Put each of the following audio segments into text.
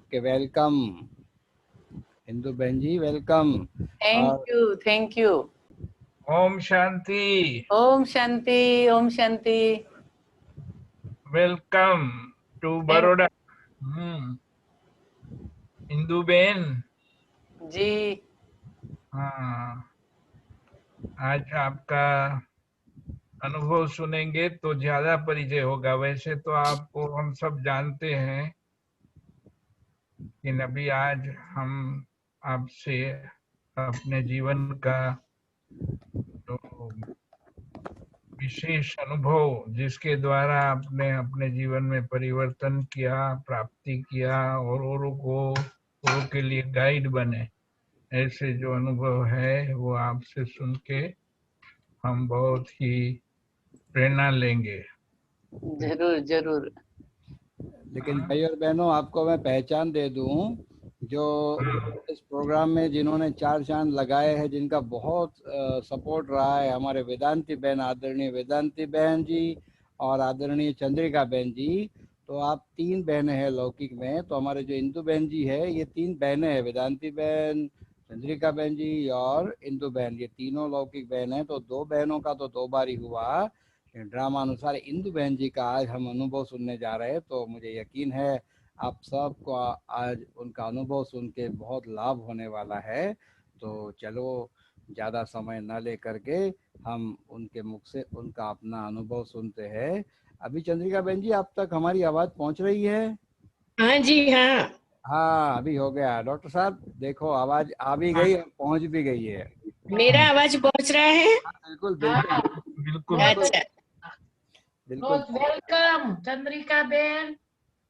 Okay, welcome Indu बहन ji, welcome. Thank you, thank you. ओम शांति। ओम शांति, ओम शांति। Welcome to Baroda. इंदु बेन जी। हाँ, आज आपका अनुभव सुनेंगे तो ज्यादा परिचय होगा। वैसे तो आपको हम सब जानते हैं, लेकिन अभी आज हम आपसे अपने जीवन का जो विशेष अनुभव, जिसके द्वारा आपने अपने जीवन में परिवर्तन किया, प्राप्ति किया और औरों के लिए गाइड बने, ऐसे जो अनुभव है वो आपसे सुन के हम बहुत ही प्रेरणा लेंगे। जरूर जरूर। लेकिन भाई और बहनों, आपको मैं पहचान दे दूं, जो इस प्रोग्राम में जिन्होंने 4 चांद लगाए हैं, जिनका बहुत सपोर्ट रहा है, हमारे वेदांती बहन, आदरणीय वेदांती बहन जी और आदरणीय चंद्रिका बहन जी। तो आप 3 बहनें हैं लौकिक में। तो हमारे जो इंदु बहन जी है, ये 3 बहनें हैं, वेदांती बहन, चंद्रिका बहन जी और इंदु बहन, ये तीनों लौकिक बहन हैं। तो 2 बहनों का तो 2 बार ही हुआ। ड्रामा अनुसार इंदु बहन जी का आज हम अनुभव सुनने जा रहे हैं। तो मुझे यकीन है आप सबको आज उनका अनुभव सुन के बहुत लाभ होने वाला है। तो चलो, ज़्यादा समय न ले करके हम उनके मुख से उनका अपना अनुभव सुनते हैं। अभी चंद्रिका बहन जी, आप तक हमारी आवाज़ पहुंच रही है? हाँ जी, हाँ। हाँ, अभी हो गया। डॉक्टर साहब देखो, आवाज़ आ भी गई और पहुंच भी गई है। मेरा आवाज पहुंच रहा है? बिल्कुल बिल्कुल बिल्कुल। अच्छा, बिल्कुल। वेलकम चंद्रिका बहन।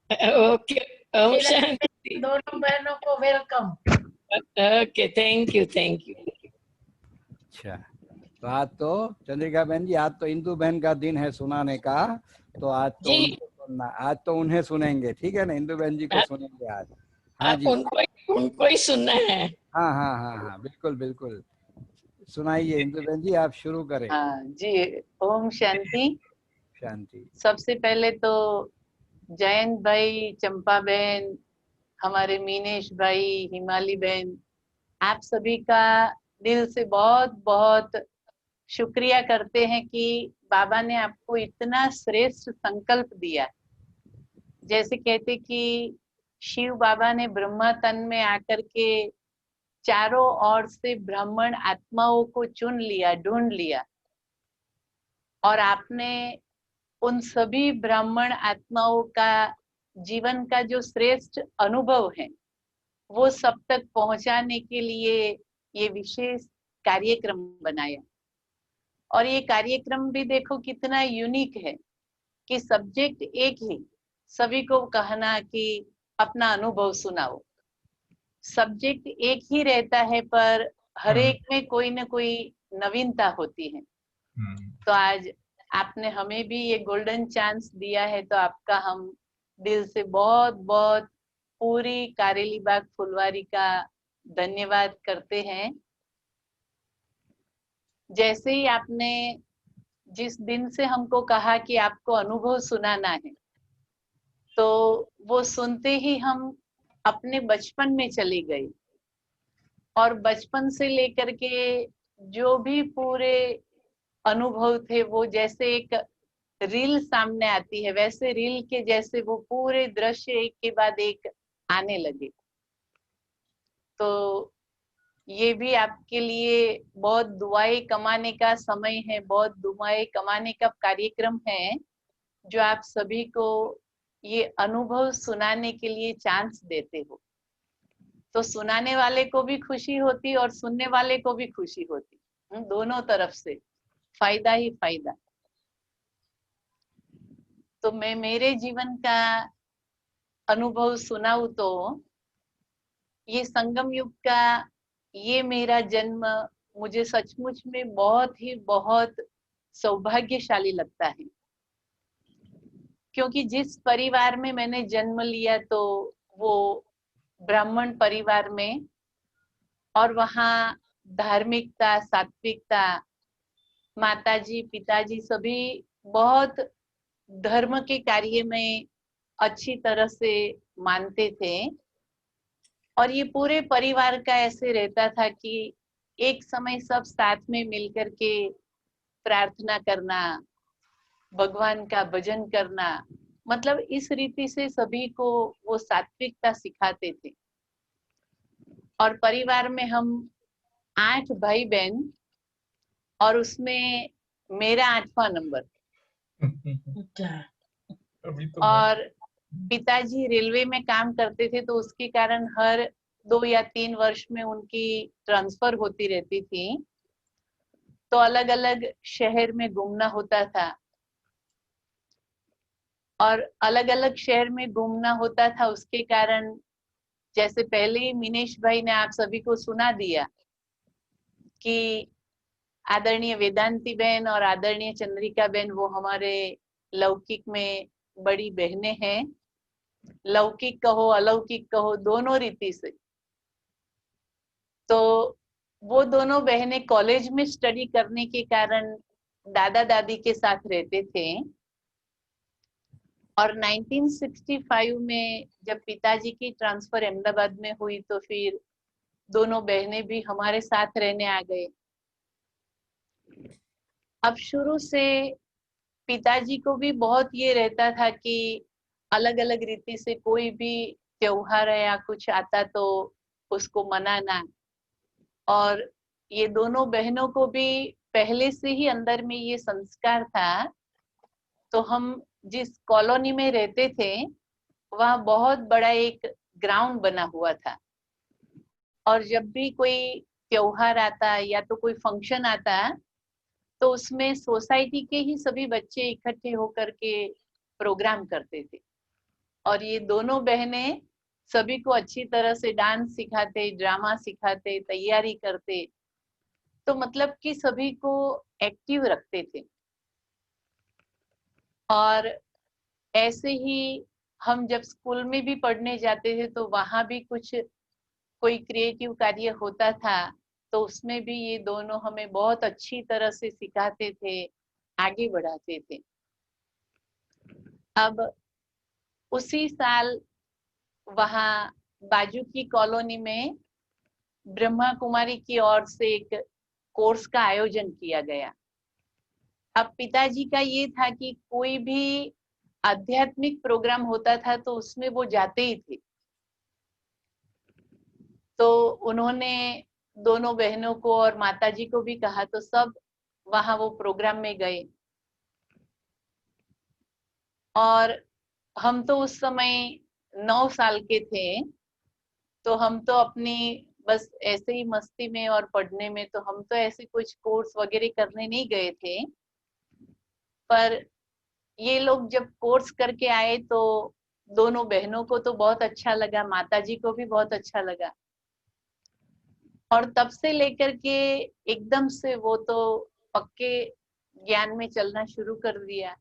ओके। ओम शांति। दोनों बहनों को welcome. Okay, thank you, thank you. अच्छा, तो आज तो चंद्रिका बहन जी, आज तो इंदु बहन का दिन है सुनाने का। तो आज तो जी। उनको सुनना, आज तो उन्हें सुनेंगे, ठीक है ना? इंदु बहन जी को सुनेंगे आज। हाँ जी, उनको ही सुनना है। हाँ हाँ हाँ हाँ, बिल्कुल बिल्कुल। सुनाइए इंदु बहन जी, आप शुरू करें। हाँ जी, ओम शांति। शांति। सबसे पहले तो जयंत भाई, चंपा बहन, हमारे मीनेश भाई, हिमाली बहन, आप सभी का दिल से बहुत बहुत शुक्रिया करते हैं कि बाबा ने आपको इतना श्रेष्ठ संकल्प दिया। जैसे कहते कि शिव बाबा ने ब्रह्मा तन में आकर के चारों ओर से ब्राह्मण आत्माओं को चुन लिया, ढूंढ लिया, और आपने उन सभी ब्राह्मण आत्माओं का जीवन का जो श्रेष्ठ अनुभव है वो सब तक पहुंचाने के लिए ये विशेष कार्यक्रम बनाया। और ये कार्यक्रम भी देखो कितना यूनिक है कि सब्जेक्ट एक ही, सभी को कहना कि अपना अनुभव सुनाओ। सब्जेक्ट एक ही रहता है पर हर एक में कोई ना कोई नवीनता होती है। तो आज आपने हमें भी ये गोल्डन चांस दिया है, तो आपका हम दिल से बहुत बहुत पूरी कारेली बाग फुलवारी का धन्यवाद करते हैं। जैसे ही आपने जिस दिन से हमको कहा कि आपको अनुभव सुनाना है, तो वो सुनते ही हम अपने बचपन में चली गई, और बचपन से लेकर के जो भी पूरे अनुभव थे वो जैसे एक रील सामने आती है, वैसे रील के जैसे वो पूरे दृश्य एक के बाद एक आने लगे। तो ये भी आपके लिए बहुत दुआएं कमाने का समय है, बहुत दुआएं कमाने का कार्यक्रम है, जो आप सभी को ये अनुभव सुनाने के लिए चांस देते हो। तो सुनाने वाले को भी खुशी होती और सुनने वाले को भी खुशी होती, दोनों तरफ से फायदा ही फायदा। तो मैं मेरे जीवन का अनुभव सुनाऊं तो ये संगम युग का ये मेरा जन्म मुझे सचमुच में बहुत सौभाग्यशाली लगता है। क्योंकि जिस परिवार में मैंने जन्म लिया तो वो ब्राह्मण परिवार में, और वहाँ धार्मिकता, सात्विकता, माताजी पिताजी सभी बहुत धर्म के कार्य में अच्छी तरह से मानते थे। और ये पूरे परिवार का ऐसे रहता था कि एक समय सब साथ में मिलकर के प्रार्थना करना, भगवान का भजन करना, मतलब इस रीति से सभी को वो सात्विकता सिखाते थे। और परिवार में हम 8 भाई बहन और उसमें मेरा 8वां नंबर। अच्छा। अभी तो और पिताजी रेलवे में काम करते थे, तो उसके कारण हर 2 या 3 वर्ष में उनकी ट्रांसफर होती रहती थी, तो अलग अलग शहर में घूमना होता था। और अलग अलग शहर में घूमना होता था, उसके कारण जैसे पहले ही मिनेश भाई ने आप सभी को सुना दिया कि आदरणीय वेदांती बहन और आदरणीय चंद्रिका बहन वो हमारे लौकिक में बड़ी बहनें हैं। लौकिक कहो अलौकिक कहो, दोनों रीति से। तो वो दोनों बहनें कॉलेज में स्टडी करने के कारण दादा दादी के साथ रहते थे। और 1965 में जब पिताजी की ट्रांसफर अहमदाबाद में हुई, तो फिर दोनों बहनें भी हमारे साथ रहने आ गए। अब शुरू से पिताजी को भी बहुत ये रहता था कि अलग अलग रीति से कोई भी त्योहार या कुछ आता तो उसको मनाना। और ये दोनों बहनों को भी पहले से ही अंदर में ये संस्कार था। तो हम जिस कॉलोनी में रहते थे वहाँ बहुत बड़ा एक ग्राउंड बना हुआ था, और जब भी कोई त्योहार आता या तो कोई फंक्शन आता तो उसमें सोसाइटी के ही सभी बच्चे इकट्ठे होकर के प्रोग्राम करते थे। और ये दोनों बहनें सभी को अच्छी तरह से डांस सिखाते, ड्रामा सिखाते, तैयारी करते, तो मतलब कि सभी को एक्टिव रखते थे। और ऐसे ही हम जब स्कूल में भी पढ़ने जाते थे तो वहां भी कुछ कोई क्रिएटिव कार्य होता था, तो उसमें भी ये दोनों हमें बहुत अच्छी तरह से सिखाते थे, आगे बढ़ाते थे। अब उसी साल वहाँ बाजू की कॉलोनी में ब्रह्मा कुमारी की ओर से एक कोर्स का आयोजन किया गया। अब पिताजी का ये था कि कोई भी आध्यात्मिक प्रोग्राम होता था तो उसमें वो जाते ही थे। तो उन्होंने दोनों बहनों को और माताजी को भी कहा, तो सब वहां वो प्रोग्राम में गए। और हम तो उस समय 9 साल के थे, तो हम तो अपनी बस ऐसे ही मस्ती में और पढ़ने में, तो हम तो ऐसे कुछ कोर्स वगैरह करने नहीं गए थे। पर ये लोग जब कोर्स करके आए तो दोनों बहनों को तो बहुत अच्छा लगा, माताजी को भी बहुत अच्छा लगा। और तब से लेकर के एकदम से वो तो पक्के ज्ञान में चलना शुरू कर दिया।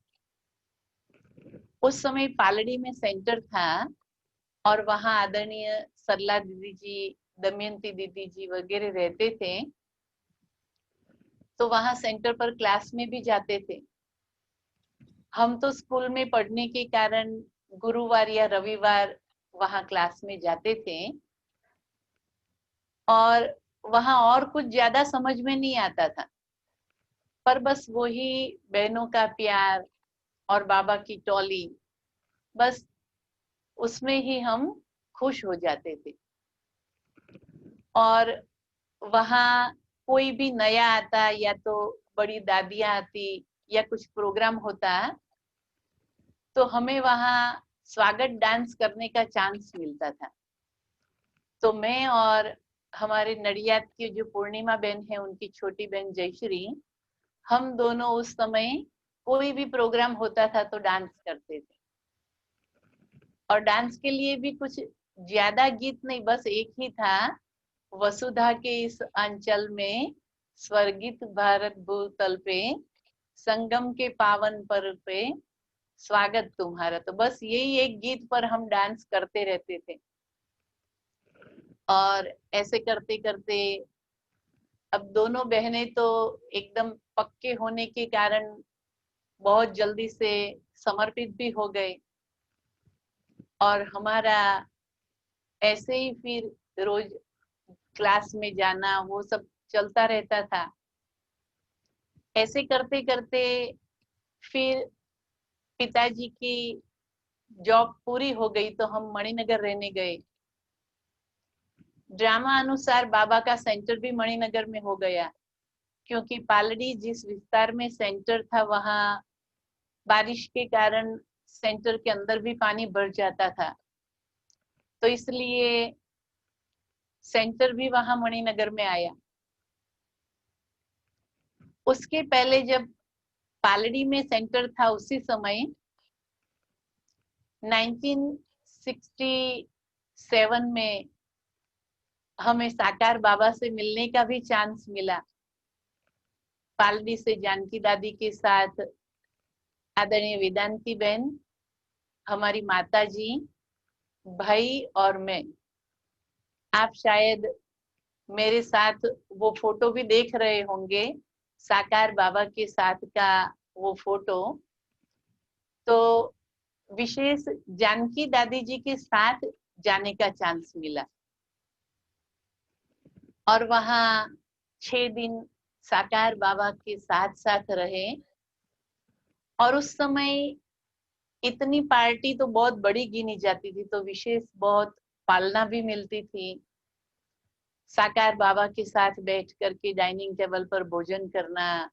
उस समय पालड़ी में सेंटर था और वहाँ आदरणीय सरला दीदी जी, दमयंती दीदी जी वगैरह रहते थे, तो वहाँ सेंटर पर क्लास में भी जाते थे। हम तो स्कूल में पढ़ने के कारण गुरुवार या रविवार वहाँ क्लास में जाते थे। और वहाँ और कुछ ज्यादा समझ में नहीं आता था, पर बस वही बहनों का प्यार और बाबा की टोली, बस उसमें ही हम खुश हो जाते थे। और वहाँ कोई भी नया आता या तो बड़ी दादियाँ आती या कुछ प्रोग्राम होता, तो हमें वहाँ स्वागत डांस करने का चांस मिलता था। तो मैं और हमारे नडियाद की जो पूर्णिमा बहन है, उनकी छोटी बहन जयश्री, हम दोनों उस समय कोई भी प्रोग्राम होता था तो डांस करते थे। और डांस के लिए भी कुछ ज्यादा गीत नहीं, बस एक ही था, वसुधा के इस अंचल में स्वर्गित भारत भूतल पे, संगम के पावन पर्व पे स्वागत तुम्हारा। तो बस यही एक गीत पर हम डांस करते रहते थे। और ऐसे करते करते अब दोनों बहनें तो एकदम पक्के होने के कारण बहुत जल्दी से समर्पित भी हो गए। और हमारा ऐसे ही फिर रोज क्लास में जाना वो सब चलता रहता था। ऐसे करते करते फिर पिताजी की जॉब पूरी हो गई तो हम मणिनगर रहने गए। ड्रामा अनुसार बाबा का सेंटर भी मणिनगर में हो गया, क्योंकि पालड़ी जिस विस्तार में सेंटर था वहां बारिश के कारण सेंटर के अंदर भी पानी भर जाता था, तो इसलिए सेंटर भी वहां मणिनगर में आया। उसके पहले जब पालड़ी में सेंटर था उसी समय 1967 में हमें साकार बाबा से मिलने का भी चांस मिला। पालड़ी से जानकी दादी के साथ आदरणीय वेदांती बहन, हमारी माता जी, भाई और मैं। आप शायद मेरे साथ वो फोटो भी देख रहे होंगे, साकार बाबा के साथ का वो फोटो। तो विशेष जानकी दादी जी के साथ जाने का चांस मिला और वहाँ 6 दिन साकार बाबा के साथ साथ रहे। और उस समय इतनी पार्टी तो बहुत बड़ी गिनी जाती थी, तो विशेष बहुत पालना भी मिलती थी। साकार बाबा के साथ बैठ करके डाइनिंग टेबल पर भोजन करना।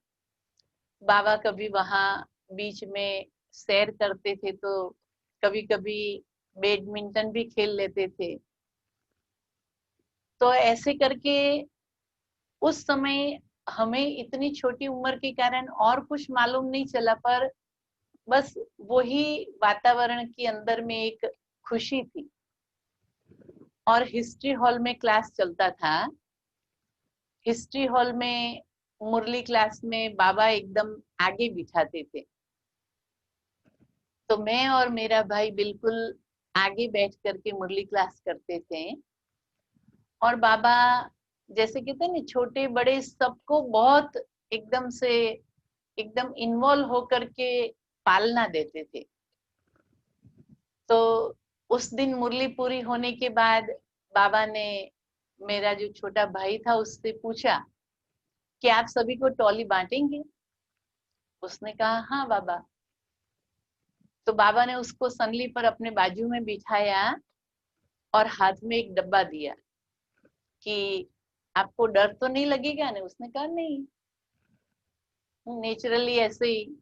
बाबा कभी वहाँ बीच में सैर करते थे तो कभी कभी बैडमिंटन भी खेल लेते थे। तो ऐसे करके उस समय हमें इतनी छोटी उम्र के कारण और कुछ मालूम नहीं चला, पर बस वही वातावरण के अंदर में एक खुशी थी। और हिस्ट्री हॉल में क्लास चलता था। हिस्ट्री हॉल में मुरली क्लास में बाबा एकदम आगे बिठाते थे, तो मैं और मेरा भाई बिल्कुल आगे बैठ करके मुरली क्लास करते थे। और बाबा जैसे कहते हैं ना, छोटे बड़े सबको बहुत एकदम से एकदम इन्वॉल्व होकर के पालना देते थे। तो उस दिन मुरली पूरी होने के बाद बाबा ने मेरा जो छोटा भाई था उससे पूछा कि आप सभी को टॉली बांटेंगे। उसने कहा हाँ बाबा। तो बाबा ने उसको संगली पर अपने बाजू में बिठाया और हाथ में एक डब्बा दिया कि आपको डर तो नहीं लगेगा ना। उसने कहा नहीं, नेचुरली ऐसे ही।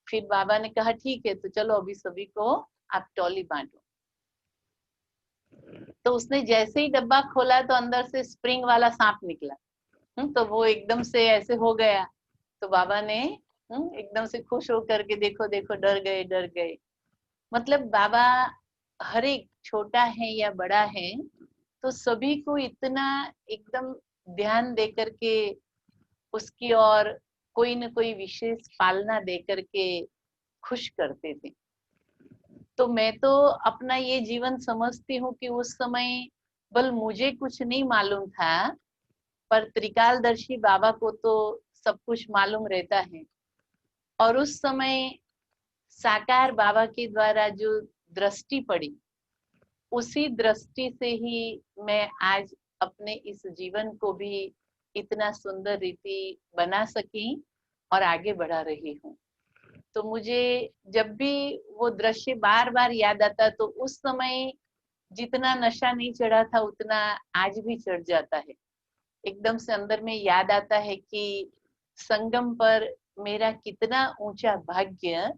फिर बाबा ने कहा ठीक है, तो चलो अभी सभी को आप टॉली बांटो। तो उसने जैसे ही डब्बा खोला तो अंदर से स्प्रिंग वाला सांप निकला। तो वो एकदम से ऐसे हो गया। तो बाबा ने एकदम से खुश होकर के देखो देखो डर गए डर गए। मतलब बाबा हर एक छोटा है या बड़ा है तो सभी को इतना एकदम ध्यान दे करके उसकी और कोई न कोई विशेष पालना दे करके खुश करते थे। तो मैं तो अपना ये जीवन समझती हूँ कि उस समय बल मुझे कुछ नहीं मालूम था, पर त्रिकालदर्शी बाबा को तो सब कुछ मालूम रहता है। और उस समय साकार बाबा के द्वारा जो दृष्टि पड़ी, उसी दृष्टि से ही मैं आज अपने इस जीवन को भी इतना सुंदर रीति बना सकी और आगे बढ़ा रही हूँ। तो मुझे जब भी वो दृश्य बार बार याद आता तो उस समय जितना नशा नहीं चढ़ा था उतना आज भी चढ़ जाता है। एकदम से अंदर में याद आता है कि संगम पर मेरा कितना ऊंचा भाग्य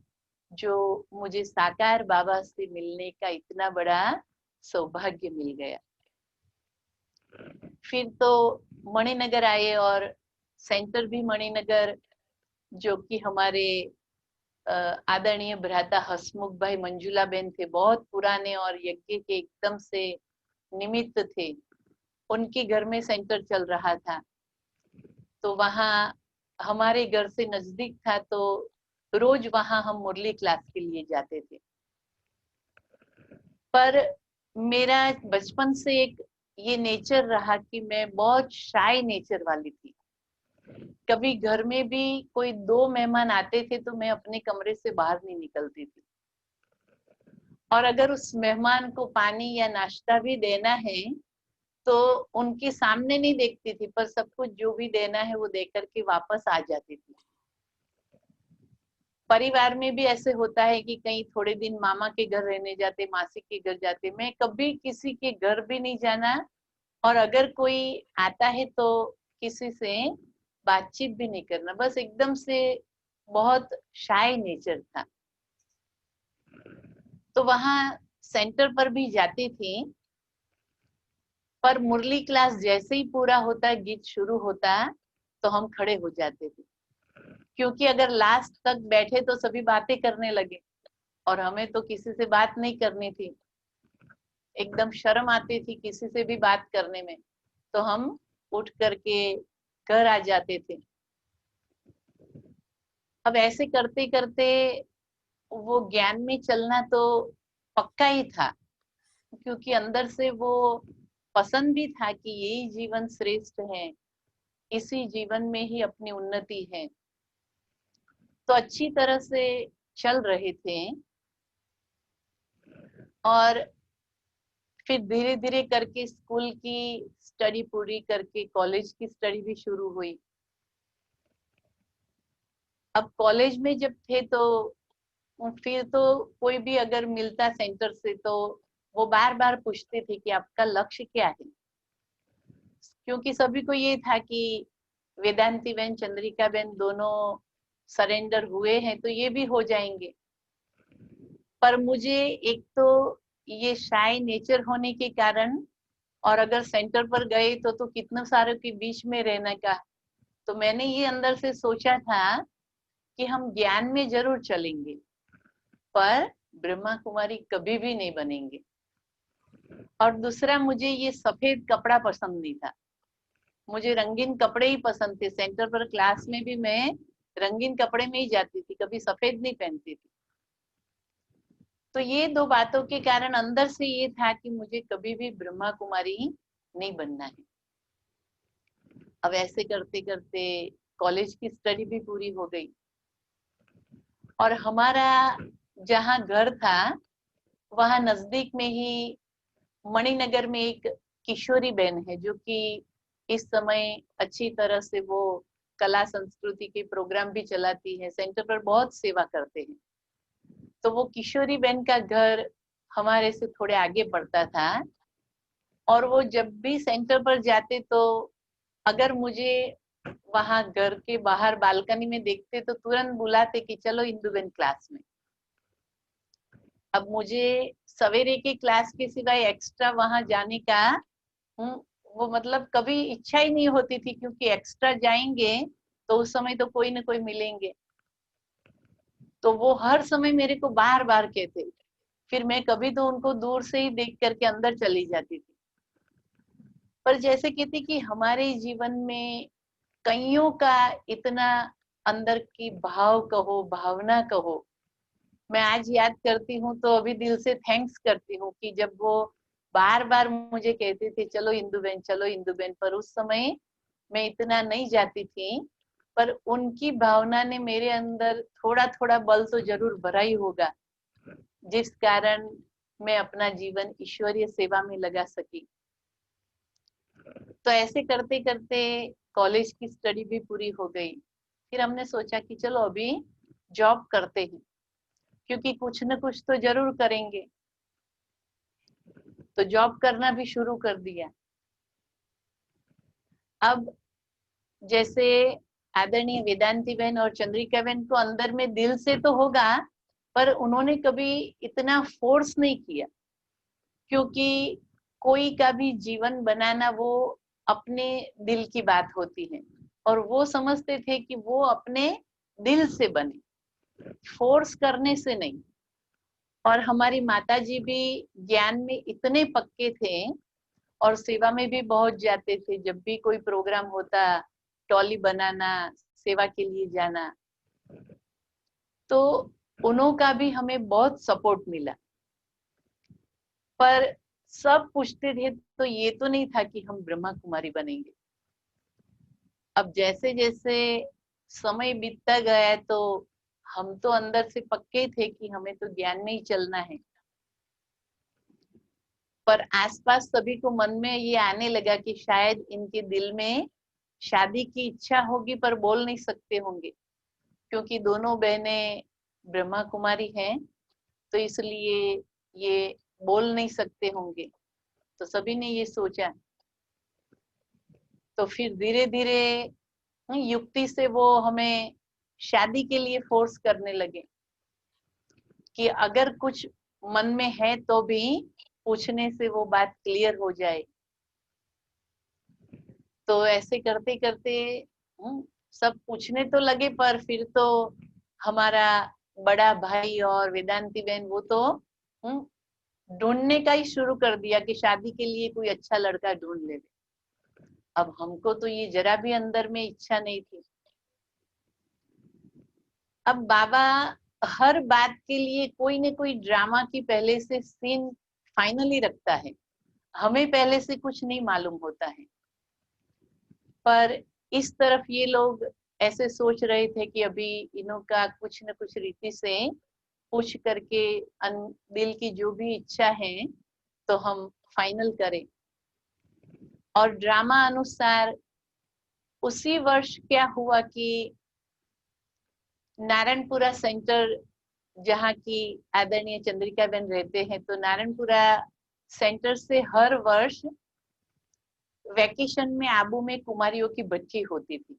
जो मुझे साकार बाबा से मिलने का इतना बड़ा सौभाग्य मिल गया। फिर तो मणिनगर आए और सेंटर भी मणिनगर, जो कि हमारे आदरणीय भ्राता हसमुख भाई मंजुला बेन थे, बहुत पुराने और यज्ञ के एकदम से निमित्त थे। उनके घर में सेंटर चल रहा था, तो वहाँ हमारे घर से नजदीक था, तो रोज वहाँ हम मुरली क्लास के लिए जाते थे। पर मेरा बचपन से एक ये नेचर रहा कि मैं बहुत शाय नेचर वाली थी। कभी घर में भी कोई 2 मेहमान आते थे तो मैं अपने कमरे से बाहर नहीं निकलती थी। और अगर उस मेहमान को पानी या नाश्ता भी देना है तो उनके सामने नहीं देखती थी, पर सब कुछ जो भी देना है वो दे करके वापस आ जाती थी। परिवार में भी ऐसे होता है कि कहीं थोड़े दिन मामा के घर रहने जाते, मासी के घर जाते। मैं कभी किसी के घर भी नहीं जाना, और अगर कोई आता है तो किसी से बातचीत भी नहीं करना, बस एकदम से बहुत शाय नेचर था। तो वहां सेंटर पर भी जाती थी, पर मुरली क्लास जैसे ही पूरा होता, गीत शुरू होता, तो हम खड़े हो जाते थे, क्योंकि अगर लास्ट तक बैठे तो सभी बातें करने लगे और हमें तो किसी से बात नहीं करनी थी। एकदम शर्म आती थी किसी से भी बात करने में, तो हम उठ करके घर आ जाते थे। अब ऐसे करते करते वो ज्ञान में चलना तो पक्का ही था, क्योंकि अंदर से वो पसंद भी था कि यही जीवन श्रेष्ठ है, इसी जीवन में ही अपनी उन्नति है। तो अच्छी तरह से चल रहे थे, और फिर धीरे धीरे करके स्कूल की स्टडी पूरी करके कॉलेज की स्टडी भी शुरू हुई। अब कॉलेज में जब थे तो फिर तो कोई भी अगर मिलता सेंटर से तो वो बार बार पूछते थे कि आपका लक्ष्य क्या है, क्योंकि सभी को ये था कि वेदांती बहन, चंद्रिका बहन दोनों सरेंडर हुए हैं तो ये भी हो जाएंगे। पर मुझे एक तो ये शाय नेचर होने के कारण, और अगर सेंटर पर गए तो कितने सारे के बीच में रहने का, तो मैंने ये अंदर से सोचा था कि हम ज्ञान में जरूर चलेंगे, पर ब्रह्मा कुमारी कभी भी नहीं बनेंगे। और दूसरा, मुझे ये सफेद कपड़ा पसंद नहीं था, मुझे रंगीन कपड़े ही पसंद थे। सेंटर पर क्लास में भी मैं रंगीन कपड़े में ही जाती थी, कभी सफेद नहीं पहनती थी। तो ये दो बातों के कारण अंदर से ये था कि मुझे कभी भी ब्रह्मा कुमारी नहीं बनना है। अब ऐसे करते करते कॉलेज की स्टडी भी पूरी हो गई, और हमारा जहाँ घर था वहाँ नजदीक में ही मणिनगर में एक किशोरी बहन है, जो कि इस समय अच्छी तरह से वो कला संस्कृति के प्रोग्राम भी चलाती है, सेंटर पर बहुत सेवा करते हैं। तो वो किशोरी बहन का घर हमारे से थोड़े आगे पड़ता था, और वो जब भी सेंटर पर जाते तो अगर मुझे वहां घर के बाहर बालकनी में देखते तो तुरंत बुलाते कि चलो इंदु बहन क्लास में। अब मुझे सवेरे की क्लास के सिवाय एक्स्ट्रा वहां जाने का वो मतलब कभी इच्छा ही नहीं होती थी, क्योंकि एक्स्ट्रा जाएंगे तो उस समय तो कोई ना कोई मिलेंगे। तो वो हर समय मेरे को बार बार कहते, फिर मैं कभी तो उनको दूर से ही देख करके अंदर चली जाती थी। पर जैसे कहते कि हमारे जीवन में कईयों का इतना अंदर की भाव कहो, भावना कहो, मैं आज याद करती हूँ तो अभी दिल से थैंक्स करती हूँ कि जब वो बार बार मुझे कहते थे चलो इंदु बहन, चलो इंदु बहन, पर उस समय मैं इतना नहीं जाती थी, पर उनकी भावना ने मेरे अंदर थोड़ा थोड़ा बल तो जरूर भरा ही होगा, जिस कारण मैं अपना जीवन ईश्वरीय सेवा में लगा सकी। तो ऐसे करते करते कॉलेज की स्टडी भी पूरी हो गई। फिर हमने सोचा कि चलो अभी जॉब करते हैं, क्योंकि कुछ न कुछ तो जरूर करेंगे। तो जॉब करना भी शुरू कर दिया। अब जैसे आदरणीय वेदांती बहन और चंद्रिका बहन को अंदर में दिल से तो होगा, पर उन्होंने कभी इतना फोर्स नहीं किया, क्योंकि कोई का भी जीवन बनाना वो अपने दिल की बात होती है, और वो समझते थे कि वो अपने दिल से बने, फोर्स करने से नहीं। और हमारी माताजी भी ज्ञान में इतने पक्के थे और सेवा में भी बहुत जाते थे। जब भी कोई प्रोग्राम होता, टॉली बनाना, सेवा के लिए जाना, तो उनका भी हमें बहुत सपोर्ट मिला। पर सब पूछते थे तो ये तो नहीं था कि हम ब्रह्मा कुमारी बनेंगे। अब जैसे जैसे समय बीतता गया तो हम तो अंदर से पक्के थे कि हमें तो ज्ञान में ही चलना है। पर आसपास सभी को मन में ये आने लगा कि शायद इनके दिल में शादी की इच्छा होगी पर बोल नहीं सकते होंगे, क्योंकि दोनों बहनें ब्रह्मा कुमारी हैं, तो इसलिए ये बोल नहीं सकते होंगे। तो सभी ने ये सोचा। तो फिर धीरे धीरे युक्ति से वो हमें शादी के लिए फोर्स करने लगे कि अगर कुछ मन में है तो भी पूछने से वो बात क्लियर हो जाए। तो ऐसे करते करते सब पूछने तो लगे, पर फिर तो हमारा बड़ा भाई और वेदांती बहन वो तो ढूंढने का ही शुरू कर दिया कि शादी के लिए कोई अच्छा लड़का ढूंढ ले। अब हमको तो ये जरा भी अंदर में इच्छा नहीं थी। अब बाबा हर बात के लिए कोई न कोई ड्रामा की पहले से सीन फाइनली रखता है। हमें पहले से कुछ नहीं मालूम होता है, पर इस तरफ ये लोग ऐसे सोच रहे थे कि अभी इनों का कुछ न कुछ रीति से पूछ करके दिल की जो भी इच्छा है तो हम फाइनल करें। और ड्रामा अनुसार उसी वर्ष क्या हुआ कि नारायणपुरा सेंटर, जहाँ की आदरणीय चंद्रिका बहन रहते हैं, तो नारायणपुरा सेंटर से हर वर्ष वैकेशन में आबू में कुमारियों की बच्ची होती थी।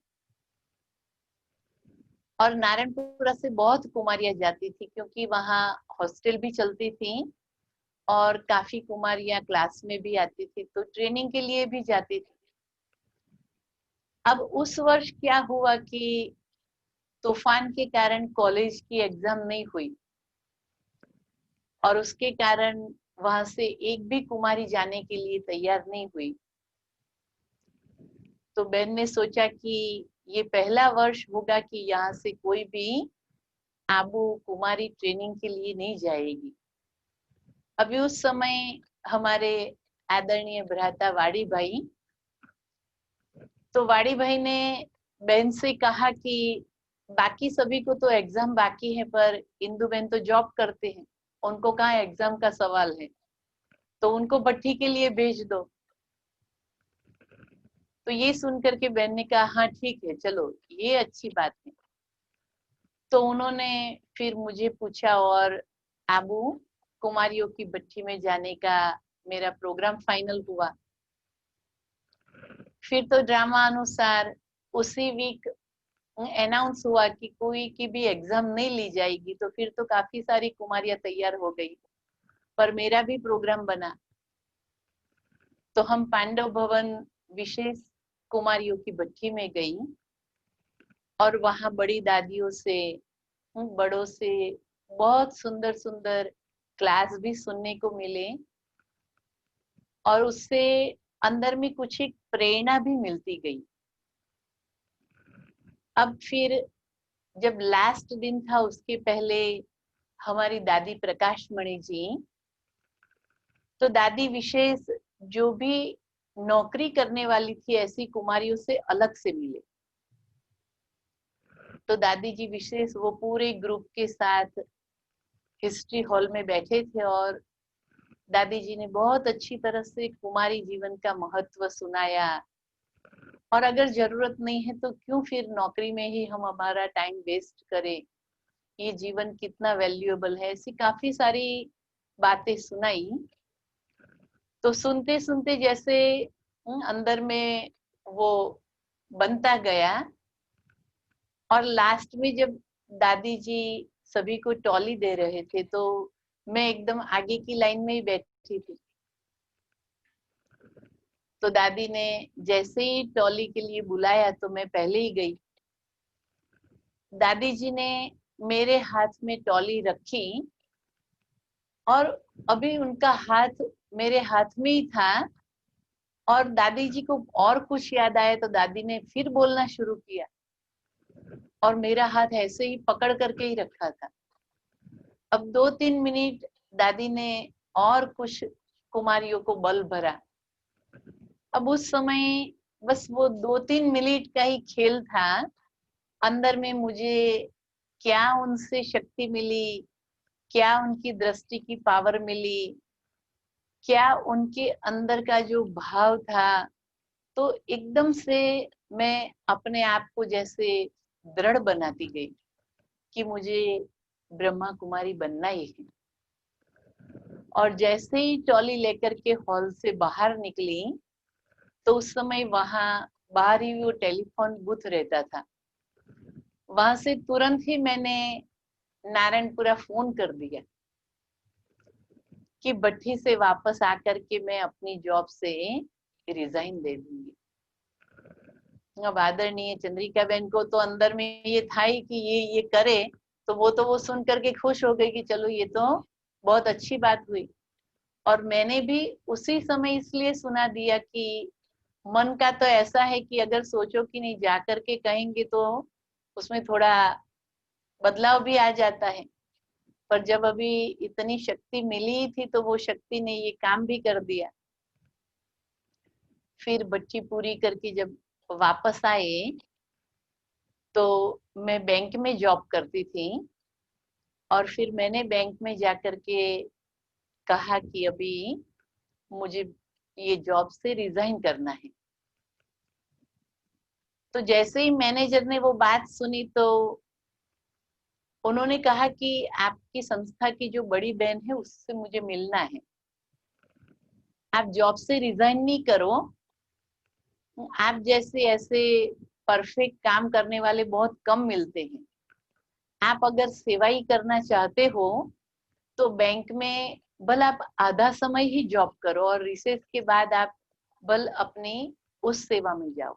और नारायणपुरा से बहुत कुमारियां जाती थी, क्योंकि वहाँ हॉस्टल भी चलती थी और काफी कुमारियां क्लास में भी आती थी, तो ट्रेनिंग के लिए भी जाती थी। अब उस वर्ष क्या हुआ कि तूफान के कारण कॉलेज की एग्जाम नहीं हुई और उसके कारण वहां से एक भी कुमारी जाने के लिए तैयार नहीं हुई। तो बहन ने सोचा कि ये पहला वर्ष होगा कि यहाँ से कोई भी आबू कुमारी ट्रेनिंग के लिए नहीं जाएगी। अभी उस समय हमारे आदरणीय भ्राता वाड़ी भाई, तो वाड़ी भाई ने बहन से कहा कि बाकी सभी को तो एग्जाम बाकी है, पर इंदु बहन तो जॉब करते हैं, उनको कहाँ एग्जाम का सवाल है, तो उनको भट्टी के लिए भेज दो। तो ये सुन करके बहन ने कहा हाँ ठीक है, चलो ये अच्छी बात है। तो उन्होंने फिर मुझे पूछा और आबू कुमारियों की भट्टी में जाने का मेरा प्रोग्राम फाइनल हुआ। फिर तो ड्रामा अनुसार उसी वीक अनाउंस हुआ कि कोई की भी एग्जाम नहीं ली जाएगी, तो फिर तो काफी सारी कुमारियां तैयार हो गई, पर मेरा भी प्रोग्राम बना। तो हम पांडव भवन विशेष कुमारियों की भट्टी में गई और वहां बड़ी दादियों से बड़ों से बहुत सुंदर सुंदर क्लास भी सुनने को मिले और उससे अंदर में कुछ एक प्रेरणा भी मिलती गई। अब फिर जब लास्ट दिन था, उसके पहले हमारी दादी प्रकाश मणि जी, तो दादी विशेष जो भी नौकरी करने वाली थी ऐसी कुमारियों से अलग से मिले। तो दादी जी विशेष वो पूरे ग्रुप के साथ हिस्ट्री हॉल में बैठे थे और दादी जी ने बहुत अच्छी तरह से कुमारी जीवन का महत्व सुनाया। और अगर जरूरत नहीं है तो क्यों फिर नौकरी में ही हम हमारा टाइम वेस्ट करें, ये जीवन कितना वैल्यूएबल है, ऐसी काफी सारी बातें सुनाई। तो सुनते सुनते जैसे अंदर में वो बनता गया और लास्ट में जब दादी जी सभी को टॉली दे रहे थे तो मैं एकदम आगे की लाइन में ही बैठी थी। तो दादी ने जैसे ही टॉली के लिए बुलाया तो मैं पहले ही गई। दादी जी ने मेरे हाथ में टॉली रखी और अभी उनका हाथ मेरे हाथ में ही था और दादी जी को और कुछ याद आया तो दादी ने फिर बोलना शुरू किया और मेरा हाथ ऐसे ही पकड़ करके ही रखा था। अब 2-3 मिनट दादी ने और कुछ कुमारियों को बल भरा। अब उस समय बस वो 2-3 मिनट का ही खेल था। अंदर में मुझे क्या उनसे शक्ति मिली, क्या उनकी दृष्टि की पावर मिली, क्या उनके अंदर का जो भाव था, तो एकदम से मैं अपने आप को जैसे दृढ़ बनाती गई कि मुझे ब्रह्मा कुमारी बनना ही है। और जैसे ही ट्रॉली लेकर के हॉल से बाहर निकली, तो उस समय वहां बाहर ही वो टेलीफोन बूथ रहता था। वहां से तुरंत ही मैंने नारायणपुरा फोन कर दिया कि भट्ठी से वापस आकर के मैं अपनी जॉब से रिजाइन दे दूंगी। अब आदरणीय चंद्रिका बहन को तो अंदर में ये था ही कि ये करे, तो वो सुन करके खुश हो गई कि चलो ये तो बहुत अच्छी बात हुई। और मैंने भी उसी समय इसलिए सुना दिया कि मन का तो ऐसा है कि अगर सोचो कि नहीं जा करके कहेंगे तो उसमें थोड़ा बदलाव भी आ जाता है। पर जब अभी इतनी शक्ति मिली थी तो वो शक्ति ने ये काम भी कर दिया। फिर बच्ची पूरी करके जब वापस आए, तो मैं बैंक में जॉब करती थी। और फिर मैंने बैंक में जाकर के कहा कि अभी मुझे ये जॉब से रिजाइन करना है। तो जैसे ही मैनेजर ने वो बात सुनी, तो उन्होंने कहा कि आपकी संस्था की जो बड़ी बहन है उससे मुझे मिलना है, आप जॉब से रिजाइन नहीं करो। आप जैसे ऐसे परफेक्ट काम करने वाले बहुत कम मिलते हैं। आप अगर सेवा ही करना चाहते हो तो बैंक में भले आप आधा समय ही जॉब करो और रिसेस के बाद आप बल अपनी उस सेवा में जाओ,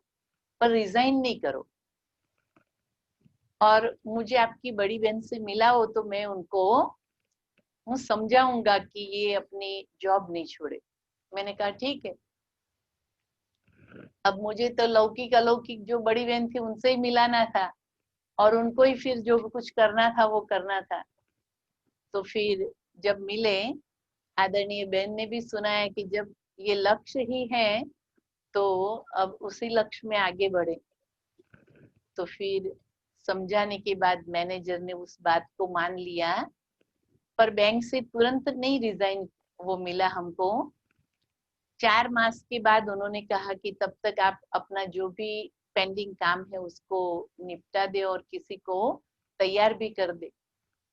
पर रिजाइन नहीं करो। और मुझे आपकी बड़ी बहन से मिला हो तो मैं उनको समझाऊंगा कि ये अपनी जॉब नहीं छोड़े। मैंने कहा ठीक है। अब मुझे तो लौकिक अलौकिक जो बड़ी बहन थी उनसे ही मिलाना था और उनको ही फिर जो कुछ करना था वो करना था। तो फिर जब मिले, आदरणीय बहन ने भी सुना है कि जब ये लक्ष्य ही है तो अब उसी लक्ष्य में आगे बढ़े। तो फिर समझाने के बाद मैनेजर ने उस बात को मान लिया, पर बैंक से तुरंत नहीं रिजाइन वो मिला हमको। 4 मास के बाद उन्होंने कहा कि तब तक आप अपना जो भी पेंडिंग काम है उसको निपटा दे और किसी को तैयार भी कर दे।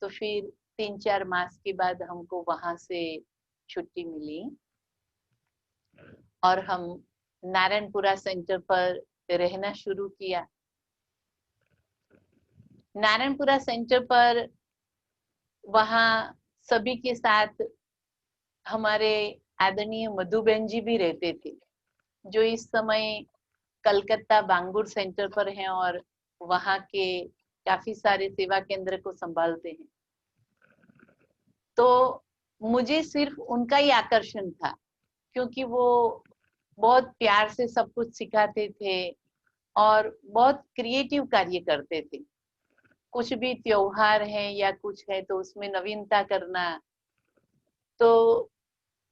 तो फिर 3-4 मास के बाद हमको वहां से छुट्टी मिली और हम नारायणपुरा सेंटर पर रहना शुरू किया। नारायणपुरा सेंटर पर वहाँ सभी के साथ हमारे आदरणीय मधुबेन जी भी रहते थे, जो इस समय कलकत्ता बांगुर सेंटर पर हैं और वहाँ के काफी सारे सेवा केंद्र को संभालते हैं। तो मुझे सिर्फ उनका ही आकर्षण था, क्योंकि वो बहुत प्यार से सब कुछ सिखाते थे और बहुत क्रिएटिव कार्य करते थे। कुछ भी त्योहार है या कुछ है तो उसमें नवीनता करना। तो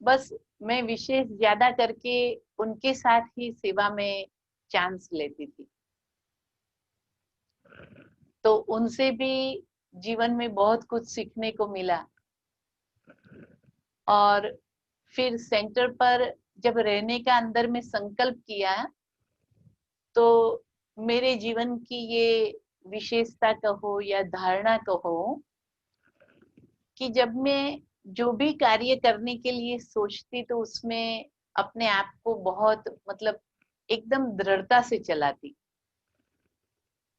बस मैं विशेष ज्यादा करके उनके साथ ही सेवा में चांस लेती थी। तो उनसे भी जीवन में बहुत कुछ सीखने को मिला। और फिर सेंटर पर जब रहने का अंदर में संकल्प किया, तो मेरे जीवन की ये विशेषता कहो या धारणा कहो कि जब मैं जो भी कार्य करने के लिए सोचती तो उसमें अपने आप को बहुत मतलब एकदम दृढ़ता से चलाती।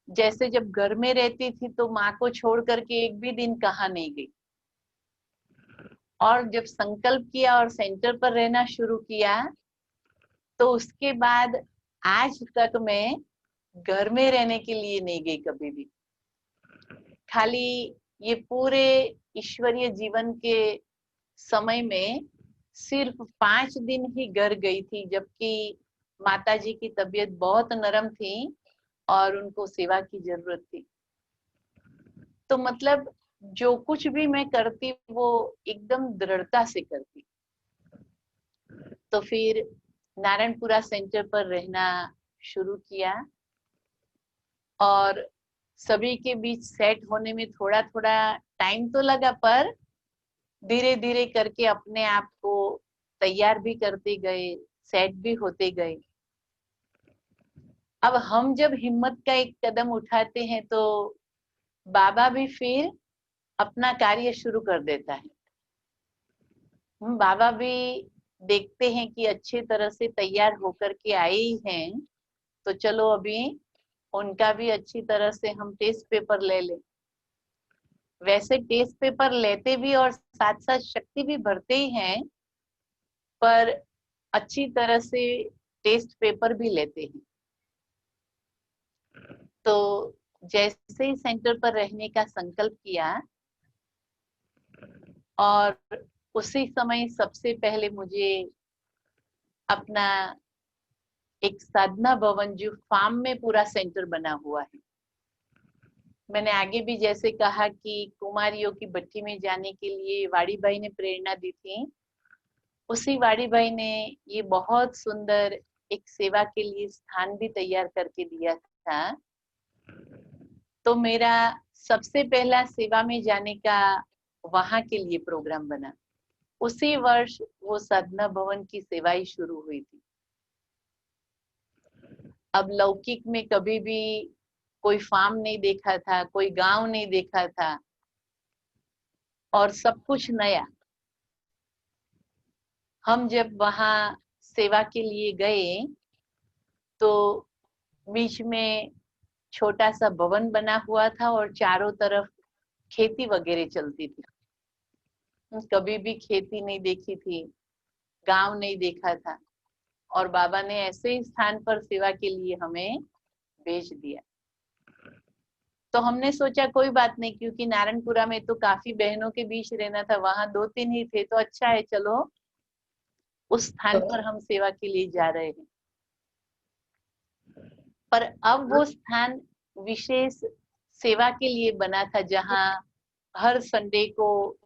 जैसे जब घर में रहती थी तो माँ को छोड़ करके एक भी दिन कहाँ नहीं गई। और जब संकल्प किया और सेंटर पर रहना शुरू किया तो उसके बाद आज तक मैं घर में रहने के लिए नहीं गई कभी भी। खाली ये पूरे ईश्वरीय जीवन के समय में सिर्फ 5 दिन ही घर गई थी, जबकि माताजी की तबीयत बहुत नरम थी और उनको सेवा की जरूरत थी। तो मतलब जो कुछ भी मैं करती वो एकदम दृढ़ता से करती। तो फिर नारायणपुरा सेंटर पर रहना शुरू किया और सभी के बीच सेट होने में थोड़ा थोड़ा टाइम तो लगा, पर धीरे धीरे करके अपने आप को तैयार भी करते गए, सेट भी होते गए। अब हम जब हिम्मत का एक कदम उठाते हैं तो बाबा भी फिर अपना कार्य शुरू कर देता है। बाबा भी देखते हैं कि अच्छी तरह से तैयार होकर के आई हैं, तो चलो अभी उनका भी अच्छी तरह से हम टेस्ट पेपर ले लें। वैसे टेस्ट पेपर लेते भी और साथ साथ शक्ति भी भरते ही हैं, पर अच्छी तरह से टेस्ट पेपर भी लेते हैं। तो जैसे ही सेंटर पर रहने का संकल्प किया और उसी समय सबसे पहले मुझे अपना एक साधना भवन जो फार्म में पूरा सेंटर बना हुआ है, मैंने आगे भी जैसे कहा कि कुमारियों की भट्टी में जाने के लिए वाड़ी भाई ने प्रेरणा दी थी, उसी वाड़ी भाई ने ये बहुत सुंदर एक सेवा के लिए स्थान भी तैयार करके दिया था। तो मेरा सबसे पहला सेवा में जाने का वहां के लिए प्रोग्राम बना। उसी वर्ष वो साधना भवन की सेवाई शुरू हुई थी। अब लौकिक में कभी भी कोई फार्म नहीं देखा था, कोई गांव नहीं देखा था और सब कुछ नया। हम जब वहां सेवा के लिए गए तो बीच में छोटा सा भवन बना हुआ था और चारों तरफ खेती वगैरह चलती थी। कभी भी खेती नहीं देखी थी, गांव नहीं देखा था और बाबा ने ऐसे ही स्थान पर सेवा के लिए हमें भेज दिया। तो हमने सोचा कोई बात नहीं, क्योंकि नारायणपुरा में तो काफी बहनों के बीच रहना था, वहां 2-3 ही थे, तो अच्छा है, चलो उस स्थान पर हम सेवा के लिए जा रहे हैं। पर अब वो स्थान विशेष सेवा के लिए बना था, जहां हर संडे को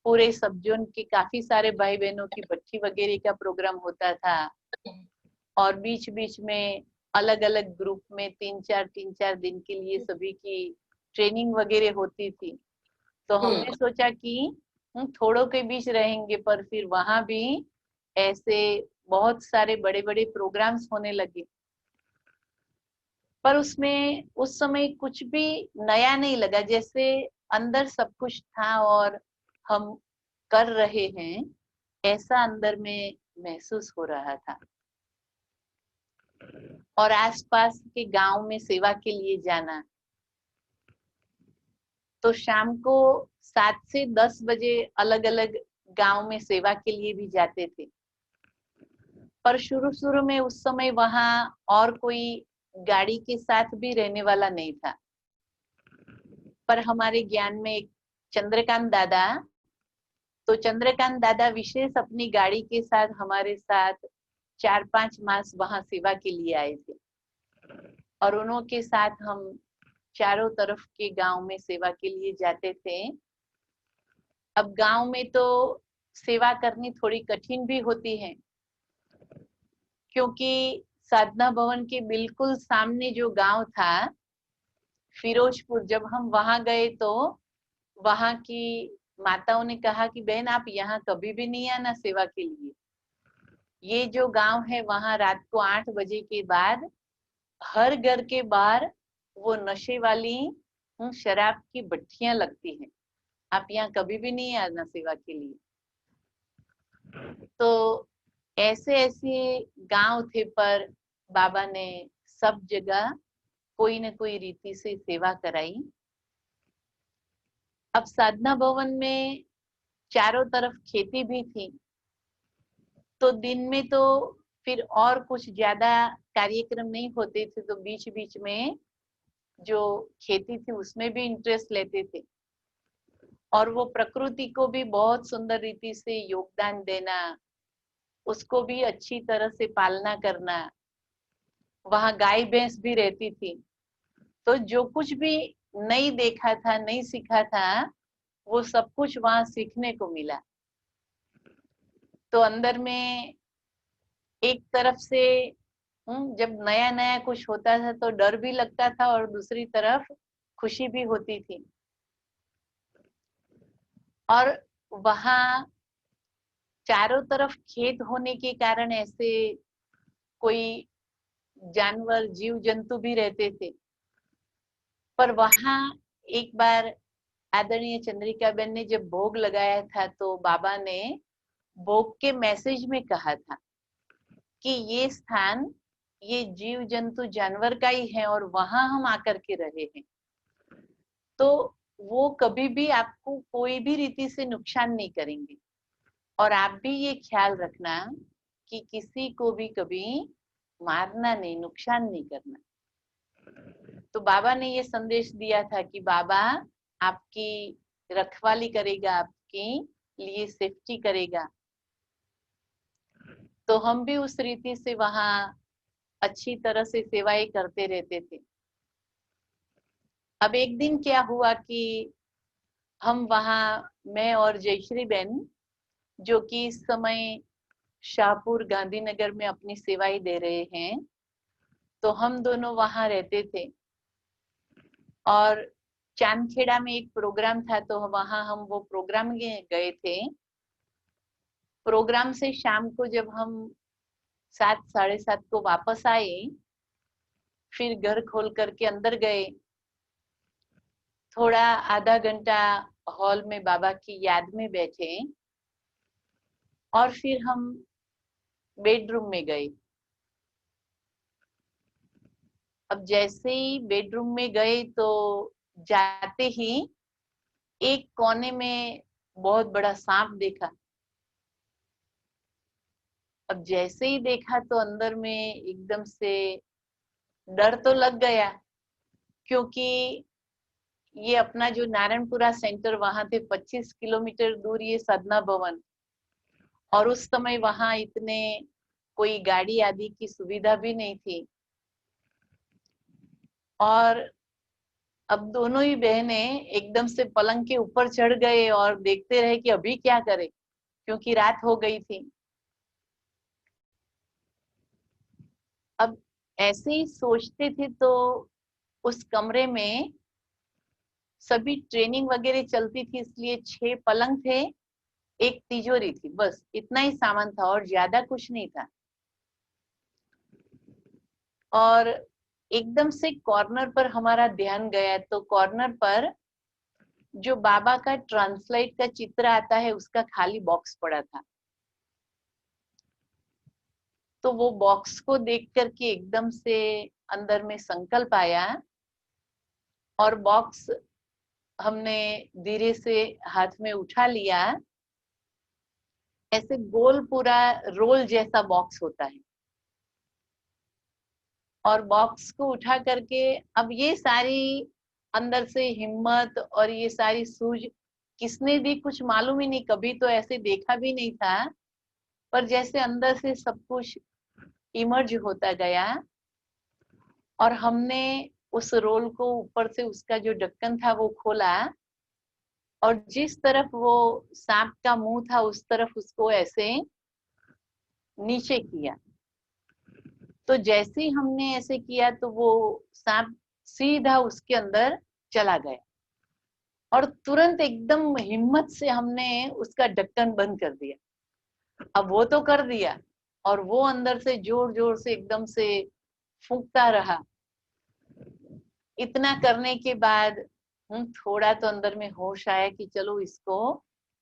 पूरे सब जोन के काफी सारे भाई बहनों की भट्टी वगैरह का प्रोग्राम होता था और बीच बीच में अलग अलग ग्रुप में 3-4 दिन के लिए सभी की ट्रेनिंग वगैरह होती थी। तो हमने सोचा कि थोड़ों के बीच रहेंगे, पर फिर वहां भी ऐसे बहुत सारे बड़े बड़े प्रोग्राम्स होने लगे। पर उसमें उस समय कुछ भी नया नहीं लगा, जैसे अंदर सब कुछ था और हम कर रहे हैं, ऐसा अंदर में महसूस हो रहा था। और आसपास के गांव में सेवा के लिए जाना, तो शाम को 7 से 10 बजे अलग अलग गांव में सेवा के लिए भी जाते थे। पर शुरू शुरू में उस समय वहां और कोई गाड़ी के साथ भी रहने वाला नहीं था। पर हमारे ज्ञान में एक चंद्रकांत दादा, तो चंद्रकांत दादा विशेष अपनी गाड़ी के साथ हमारे साथ 4-5 मास वहां सेवा के लिए आए थे और उनके साथ हम चारों तरफ के गांव में सेवा के लिए जाते थे। अब गांव में तो सेवा करनी थोड़ी कठिन भी होती है, क्योंकि साधना भवन के बिल्कुल सामने जो गांव था फिरोजपुर, जब हम वहां गए तो वहां की माताओं ने कहा कि बहन आप यहाँ कभी भी नहीं आना सेवा के लिए। ये जो गांव है वहां रात को 8 बजे के बाद हर घर के बाहर वो नशे वाली शराब की भट्टियां लगती हैं, आप यहाँ कभी भी नहीं आना सेवा के लिए। तो ऐसे ऐसे गांव थे, पर बाबा ने सब जगह कोई न कोई रीति से सेवा कराई। अब साधना भवन में चारों तरफ खेती भी थी, तो दिन में तो फिर और कुछ ज्यादा कार्यक्रम नहीं होते थे, तो बीच बीच में जो खेती थी उसमें भी इंटरेस्ट लेते थे और वो प्रकृति को भी बहुत सुंदर रीति से योगदान देना, उसको भी अच्छी तरह से पालना करना। वहां गाय भैंस भी रहती थी, तो जो कुछ भी नहीं देखा था, नहीं सीखा था, वो सब कुछ वहां सीखने को मिला। तो अंदर में एक तरफ से जब नया नया कुछ होता था तो डर भी लगता था और दूसरी तरफ खुशी भी होती थी। और वहां चारों तरफ खेत होने के कारण ऐसे कोई जानवर जीव जंतु भी रहते थे। पर वहां एक बार आदरणीय चंद्रिका बेन ने जब भोग लगाया था तो बाबा ने भोग के मैसेज में कहा था कि ये स्थान ये जीव जंतु जानवर का ही है और वहां हम आकर के रहे हैं, तो वो कभी भी आपको कोई भी रीति से नुकसान नहीं करेंगे। और आप भी ये ख्याल रखना कि किसी को भी कभी मारना नहीं, नुकसान नहीं करना। तो बाबा ने ये संदेश दिया था कि बाबा आपकी रखवाली करेगा, आपकी लिए सेफ्टी करेगा। तो हम भी उस रीति से वहां अच्छी तरह से सेवाएं करते रहते थे। अब एक दिन क्या हुआ कि हम वहां, मैं और जयश्री बेन, जो कि इस समय शाहपुर गांधीनगर में अपनी सेवाएं दे रहे हैं, तो हम दोनों वहां रहते थे। और चांदखेड़ा में एक प्रोग्राम था तो वहां हम वो प्रोग्राम गए थे। प्रोग्राम से शाम को जब हम 7 साढ़े 7 को वापस आए, फिर घर खोल करके अंदर गए, थोड़ा आधा घंटा हॉल में बाबा की याद में बैठे और फिर हम बेडरूम में गए। अब जैसे ही बेडरूम में गए तो जाते ही एक कोने में बहुत बड़ा सांप देखा। अब जैसे ही देखा तो अंदर में एकदम से डर तो लग गया, क्योंकि ये अपना जो नारायणपुरा सेंटर, वहां थे 25 किलोमीटर दूर ये साधना भवन, और उस समय वहां इतने कोई गाड़ी आदि की सुविधा भी नहीं थी। और अब दोनों ही बहनें एकदम से पलंग के ऊपर चढ़ गए और देखते रहे कि अभी क्या करें, क्योंकि रात हो गई थी। अब ऐसे ही सोचते थे तो उस कमरे में सभी ट्रेनिंग वगैरह चलती थी, इसलिए 6 पलंग थे, एक तिजोरी थी, बस इतना ही सामान था और ज्यादा कुछ नहीं था। और एकदम से कॉर्नर पर हमारा ध्यान गया तो कॉर्नर पर जो बाबा का ट्रांसलाइट का चित्र आता है उसका खाली बॉक्स पड़ा था। तो वो बॉक्स को देख करके एकदम से अंदर में संकल्प आया और बॉक्स हमने धीरे से हाथ में उठा लिया। ऐसे गोल पूरा रोल जैसा बॉक्स होता है, और बॉक्स को उठा करके अब ये सारी अंदर से हिम्मत और ये सारी सूझ किसने दी कुछ मालूम ही नहीं, कभी तो ऐसे देखा भी नहीं था। पर जैसे अंदर से सब कुछ इमर्ज होता गया और हमने उस रोल को ऊपर से उसका जो ढक्कन था वो खोला और जिस तरफ वो सांप का मुंह था उस तरफ उसको ऐसे नीचे किया। तो जैसे ही हमने ऐसे किया तो वो सांप सीधा उसके अंदर चला गया और तुरंत एकदम हिम्मत से हमने उसका ढक्कन बंद कर दिया। अब वो तो कर दिया और वो अंदर से जोर जोर से एकदम से फूंकता रहा। इतना करने के बाद थोड़ा तो अंदर में होश आया कि चलो इसको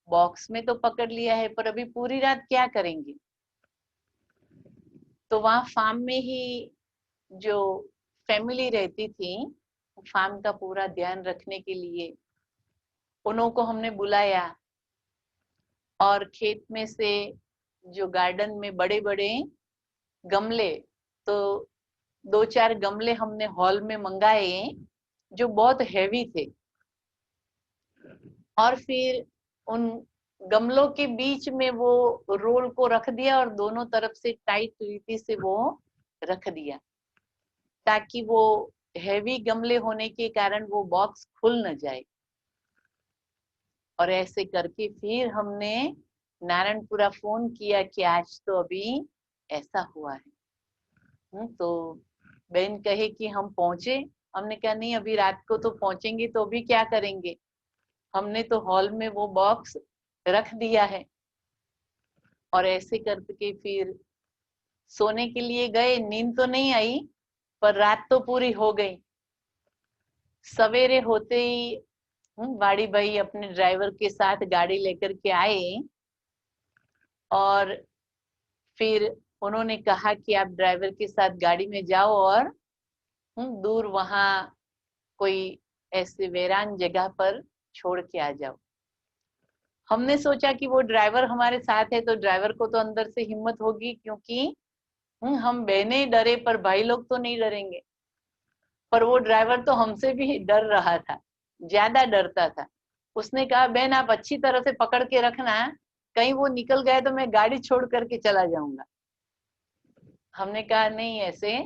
बॉक्स में तो पकड़ लिया है, पर अभी पूरी रात क्या करेंगे। तो वहां फार्म में ही जो फैमिली रहती थी, फार्म का पूरा ध्यान रखने के लिए उन्हों को हमने बुलाया और खेत में से जो गार्डन में बड़े बड़े गमले, तो 2-4 गमले हमने हॉल में मंगाए जो बहुत हैवी थे, और फिर उन गमलों के बीच में वो रोल को रख दिया और दोनों तरफ से टाइट रीति से वो रख दिया ताकि वो हैवी गमले होने के कारण वो बॉक्स खुल न जाए। और ऐसे करके फिर हमने नारायणपुरा फोन किया कि आज तो अभी ऐसा हुआ है। तो बहन कहे कि हम पहुंचे। हमने कहा नहीं, अभी रात को तो पहुंचेंगे तो अभी क्या करेंगे, हमने तो हॉल में वो बॉक्स रख दिया है। और ऐसे करके फिर सोने के लिए गए। नींद तो नहीं आई पर रात तो पूरी हो गई। सवेरे होते ही वाड़ी भाई अपने ड्राइवर के साथ गाड़ी लेकर के आए और फिर उन्होंने कहा कि आप ड्राइवर के साथ गाड़ी में जाओ और दूर वहां कोई ऐसे वीरान जगह पर छोड़ के आ जाओ। हमने सोचा कि वो ड्राइवर हमारे साथ है तो ड्राइवर को तो अंदर से हिम्मत होगी, क्योंकि हम बहनें डरे पर भाई लोग तो नहीं डरेंगे। पर वो ड्राइवर तो हमसे भी डर रहा था, ज्यादा डरता था। उसने कहा बहन आप अच्छी तरह से पकड़ के रखना, कहीं वो निकल गए तो मैं गाड़ी छोड़ करके चला जाऊंगा। हमने कहा नहीं, ऐसे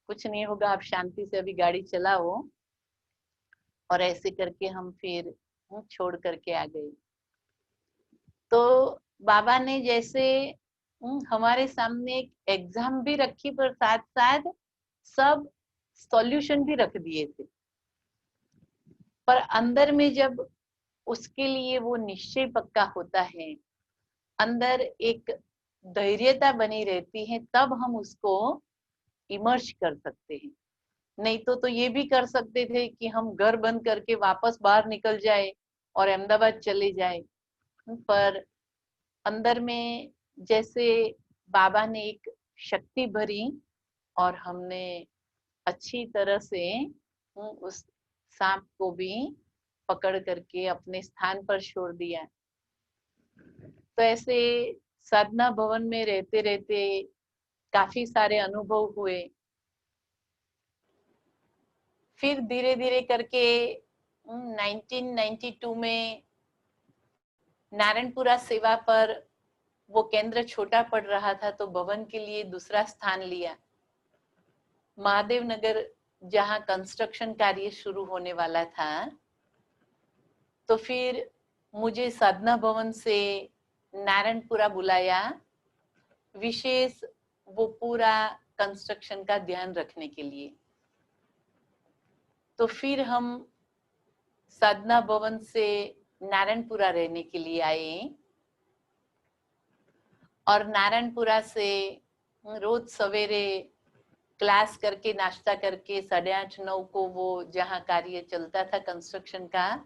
कुछ नहीं होगा, आप शांति से अभी गाड़ी चलाओ। और ऐसे करके हम फिर छोड़ करके आ गए। तो बाबा ने जैसे हमारे सामने एक एग्जाम भी रखी पर साथ साथ सब सॉल्यूशन भी रख दिए थे। पर अंदर में जब उसके लिए वो निश्चय पक्का होता है, अंदर एक धैर्यता बनी रहती है, तब हम उसको इमर्ज कर सकते हैं। नहीं तो ये भी कर सकते थे कि हम घर बंद करके वापस बाहर निकल जाए और अहमदाबाद चले जाए। पर अंदर में जैसे बाबा ने एक शक्ति भरी और हमने अच्छी तरह से उस सांप को भी पकड़ करके अपने स्थान पर छोड़ दिया। तो ऐसे साधना भवन में रहते रहते काफी सारे अनुभव हुए। फिर धीरे धीरे करके 1992 में नारायणपुरा सेवा पर वो केंद्र छोटा पड़ रहा था तो भवन के लिए दूसरा स्थान लिया। महादेव नगर जहां कंस्ट्रक्शन कार्य शुरू होने वाला था, तो फिर मुझे साधना भवन से नारायणपुरा बुलाया, विशेष वो पूरा कंस्ट्रक्शन का ध्यान रखने के लिए। तो फिर हम साधना भवन से नारायणपुरा रहने के लिए आए और नारायणपुरा से रोज सवेरे क्लास करके नाश्ता करके 8:30-9 को वो जहाँ कार्य चलता था कंस्ट्रक्शन का,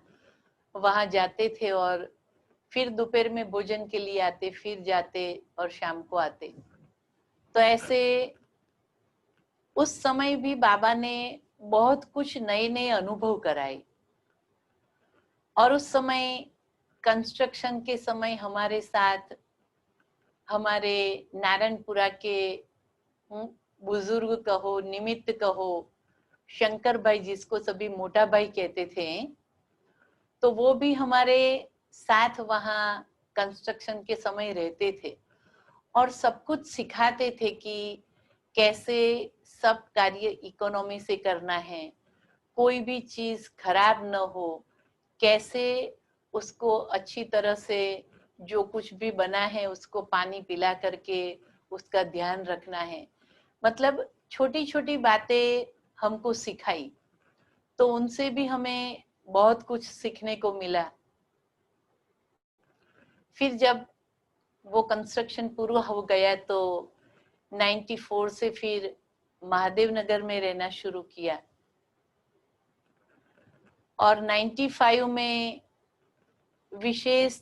वहां जाते थे और फिर दोपहर में भोजन के लिए आते, फिर जाते और शाम को आते। तो ऐसे उस समय भी बाबा ने बहुत कुछ नए नए अनुभव कराए। और उस समय कंस्ट्रक्शन के समय हमारे साथ हमारे नारायणपुरा के बुजुर्ग कहो, निमित्त कहो, शंकर भाई जिसको सभी मोटा भाई कहते थे, तो वो भी हमारे साथ वहाँ कंस्ट्रक्शन के समय रहते थे और सब कुछ सिखाते थे कि कैसे सब कार्य इकोनॉमी से करना है, कोई भी चीज खराब न हो, कैसे उसको अच्छी तरह से जो कुछ भी बना है उसको पानी पिला करके उसका ध्यान रखना है। मतलब छोटी छोटी बातें हमको सिखाई, तो उनसे भी हमें बहुत कुछ सीखने को मिला। फिर जब वो कंस्ट्रक्शन पूरा हो गया तो 94 से फिर महादेव नगर में रहना शुरू किया और 95 में विशेष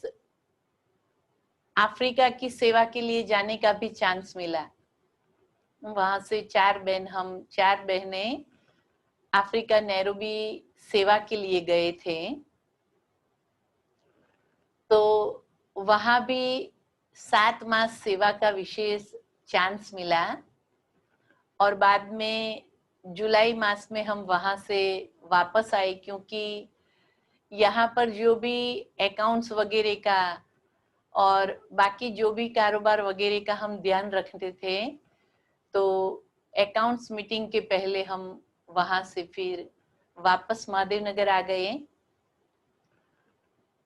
अफ्रीका की सेवा के लिए जाने का भी चांस मिला। वहां से 4 बहनें अफ्रीका नैरोबी सेवा के लिए गए थे। तो वहां भी 7 मास सेवा का विशेष चांस मिला और बाद में जुलाई मास में हम वहां से वापस आए, क्योंकि यहाँ पर जो भी अकाउंट्स वगैरह का और बाकी जो भी कारोबार वगैरह का हम ध्यान रखते थे, तो अकाउंट्स मीटिंग के पहले हम वहां से फिर वापस महादेव नगर आ गए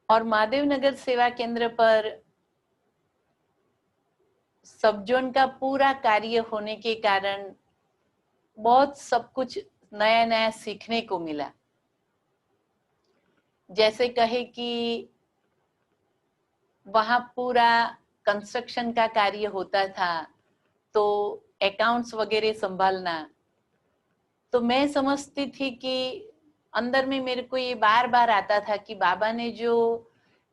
और महादेव नगर सेवा केंद्र पर सब जोन का पूरा कार्य होने के कारण बहुत सब कुछ नया नया सीखने को मिला। जैसे कहे कि वहां पूरा कंस्ट्रक्शन का कार्य होता था तो अकाउंट्स वगैरह संभालना, तो मैं समझती थी कि अंदर में मेरे को ये बार बार आता था कि बाबा ने जो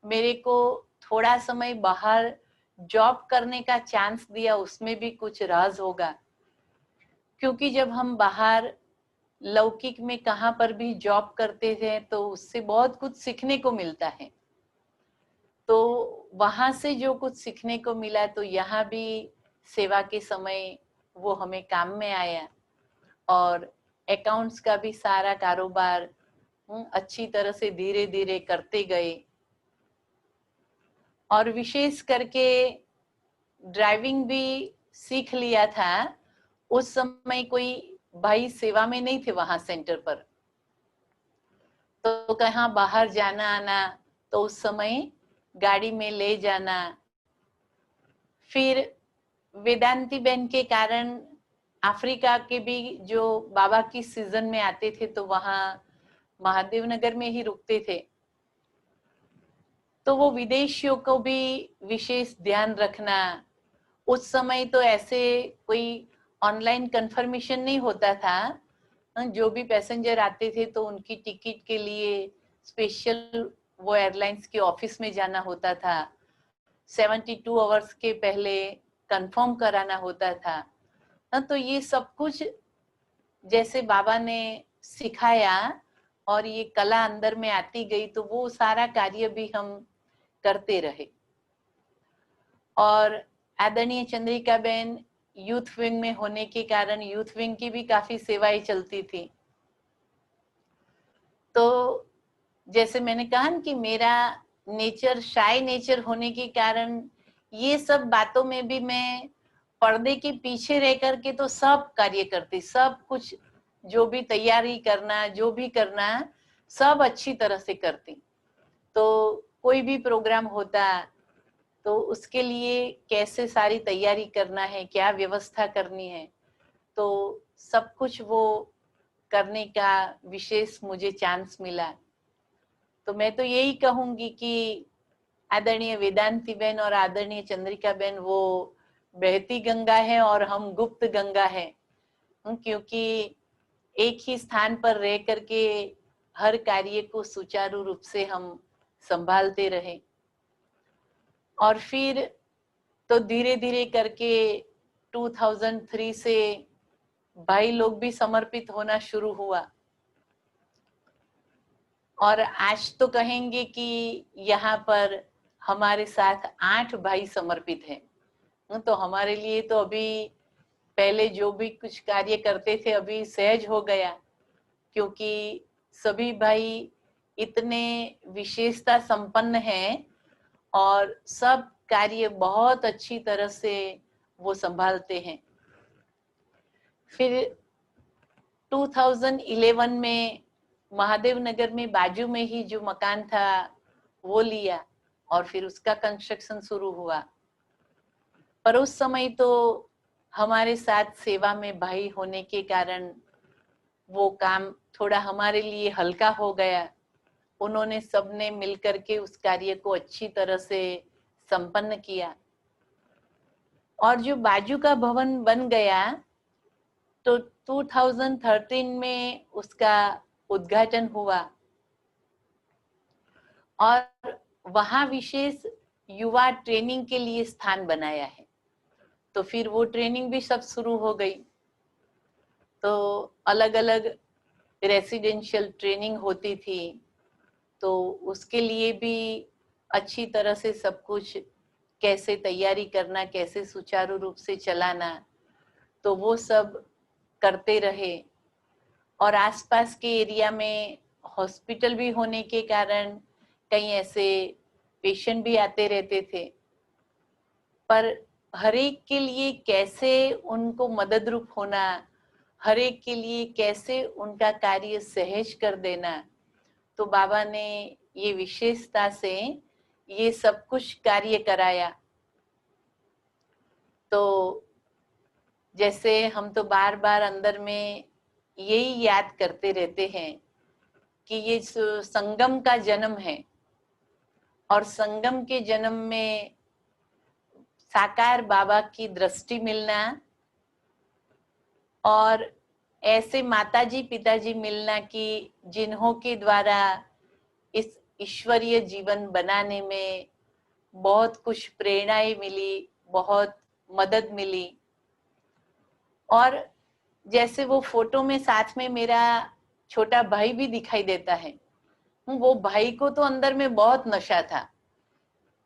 मेरे को थोड़ा समय बाहर जॉब करने का चांस दिया उसमें भी कुछ राज होगा, क्योंकि जब हम बाहर लौकिक में कहाँ पर भी जॉब करते थे तो उससे बहुत कुछ सीखने को मिलता है। तो वहां से जो कुछ सीखने को मिला तो यहाँ भी सेवा के समय वो हमें काम में आया और अकाउंट्स का भी सारा कारोबार अच्छी तरह से धीरे धीरे करते गए। और विशेष करके ड्राइविंग भी सीख लिया था। उस समय कोई भाई सेवा में नहीं थे वहां सेंटर पर, तो कहाँ बाहर जाना आना तो उस समय गाड़ी में ले जाना। फिर वेदांती बहन के कारण अफ्रीका के भी जो बाबा की सीजन में आते थे तो वहां महादेव नगर में ही रुकते थे, तो वो विदेशियों को भी विशेष ध्यान रखना। उस समय तो ऐसे कोई ऑनलाइन कंफर्मेशन नहीं होता था, जो भी पैसेंजर आते थे तो उनकी टिकट के लिए स्पेशल वो एयरलाइंस के ऑफिस में जाना होता था, 72 आवर्स के पहले कंफर्म कराना होता था। तो ये सब कुछ जैसे बाबा ने सिखाया और ये कला अंदर में आती गई तो वो सारा कार्य भी हम करते रहे। और आदरणीय चंद्रिका बहन यूथ विंग में होने के कारण यूथ विंग की भी काफी सेवाएं चलती थी। तो जैसे मैंने कहा कि मेरा नेचर शाय नेचर होने के कारण ये सब बातों में भी मैं पर्दे के पीछे रह करके तो सब कार्य करती, सब कुछ जो भी तैयारी करना जो भी करना सब अच्छी तरह से करती। तो कोई भी प्रोग्राम होता तो उसके लिए कैसे सारी तैयारी करना है, क्या व्यवस्था करनी है, तो सब कुछ वो करने का विशेष मुझे चांस मिला। तो मैं तो यही कहूंगी कि आदरणीय वेदांती बहन और आदरणीय चंद्रिका बहन वो बहती गंगा है और हम गुप्त गंगा है, क्योंकि एक ही स्थान पर रह करके हर कार्य को सुचारू रूप से हम संभालते रहे। और फिर तो धीरे धीरे करके 2003 से भाई लोग भी समर्पित होना शुरू हुआ और आज तो कहेंगे कि यहाँ पर हमारे साथ 8 भाई समर्पित हैं। तो हमारे लिए तो अभी पहले जो भी कुछ कार्य करते थे अभी सहज हो गया, क्योंकि सभी भाई इतने विशेषता संपन्न हैं और सब कार्य बहुत अच्छी तरह से वो संभालते हैं। फिर 2011 में महादेव नगर में बाजू में ही जो मकान था वो लिया और फिर उसका कंस्ट्रक्शन शुरू हुआ। पर उस समय तो हमारे साथ सेवा में भाई होने के कारण वो काम थोड़ा हमारे लिए हल्का हो गया। उन्होंने सबने मिलकर के उस कार्य को अच्छी तरह से संपन्न किया और जो बाजू का भवन बन गया तो 2013 में उसका उद्घाटन हुआ और वहां विशेष युवा ट्रेनिंग के लिए स्थान बनाया है। तो फिर वो ट्रेनिंग भी सब शुरू हो गई। तो अलग अलग रेसिडेंशियल ट्रेनिंग होती थी, तो उसके लिए भी अच्छी तरह से सब कुछ कैसे तैयारी करना, कैसे सुचारू रूप से चलाना, तो वो सब करते रहे। और आसपास के एरिया में हॉस्पिटल भी होने के कारण कई ऐसे पेशेंट भी आते रहते थे, पर हर एक के लिए कैसे उनको मदद रूप होना, हर एक के लिए कैसे उनका कार्य सहज कर देना, तो बाबा ने ये विशेषता से ये सब कुछ कार्य कराया। तो जैसे हम तो बार बार अंदर में यही याद करते रहते हैं कि ये संगम का जन्म है और संगम के जन्म में साकार बाबा की दृष्टि मिलना और ऐसे माताजी पिताजी मिलना कि जिन्हों के द्वारा इस ईश्वरीय जीवन बनाने में बहुत कुछ प्रेरणाएं मिली, बहुत मदद मिली। और जैसे वो फोटो में साथ में मेरा छोटा भाई भी दिखाई देता है, वो भाई को तो अंदर में बहुत नशा था,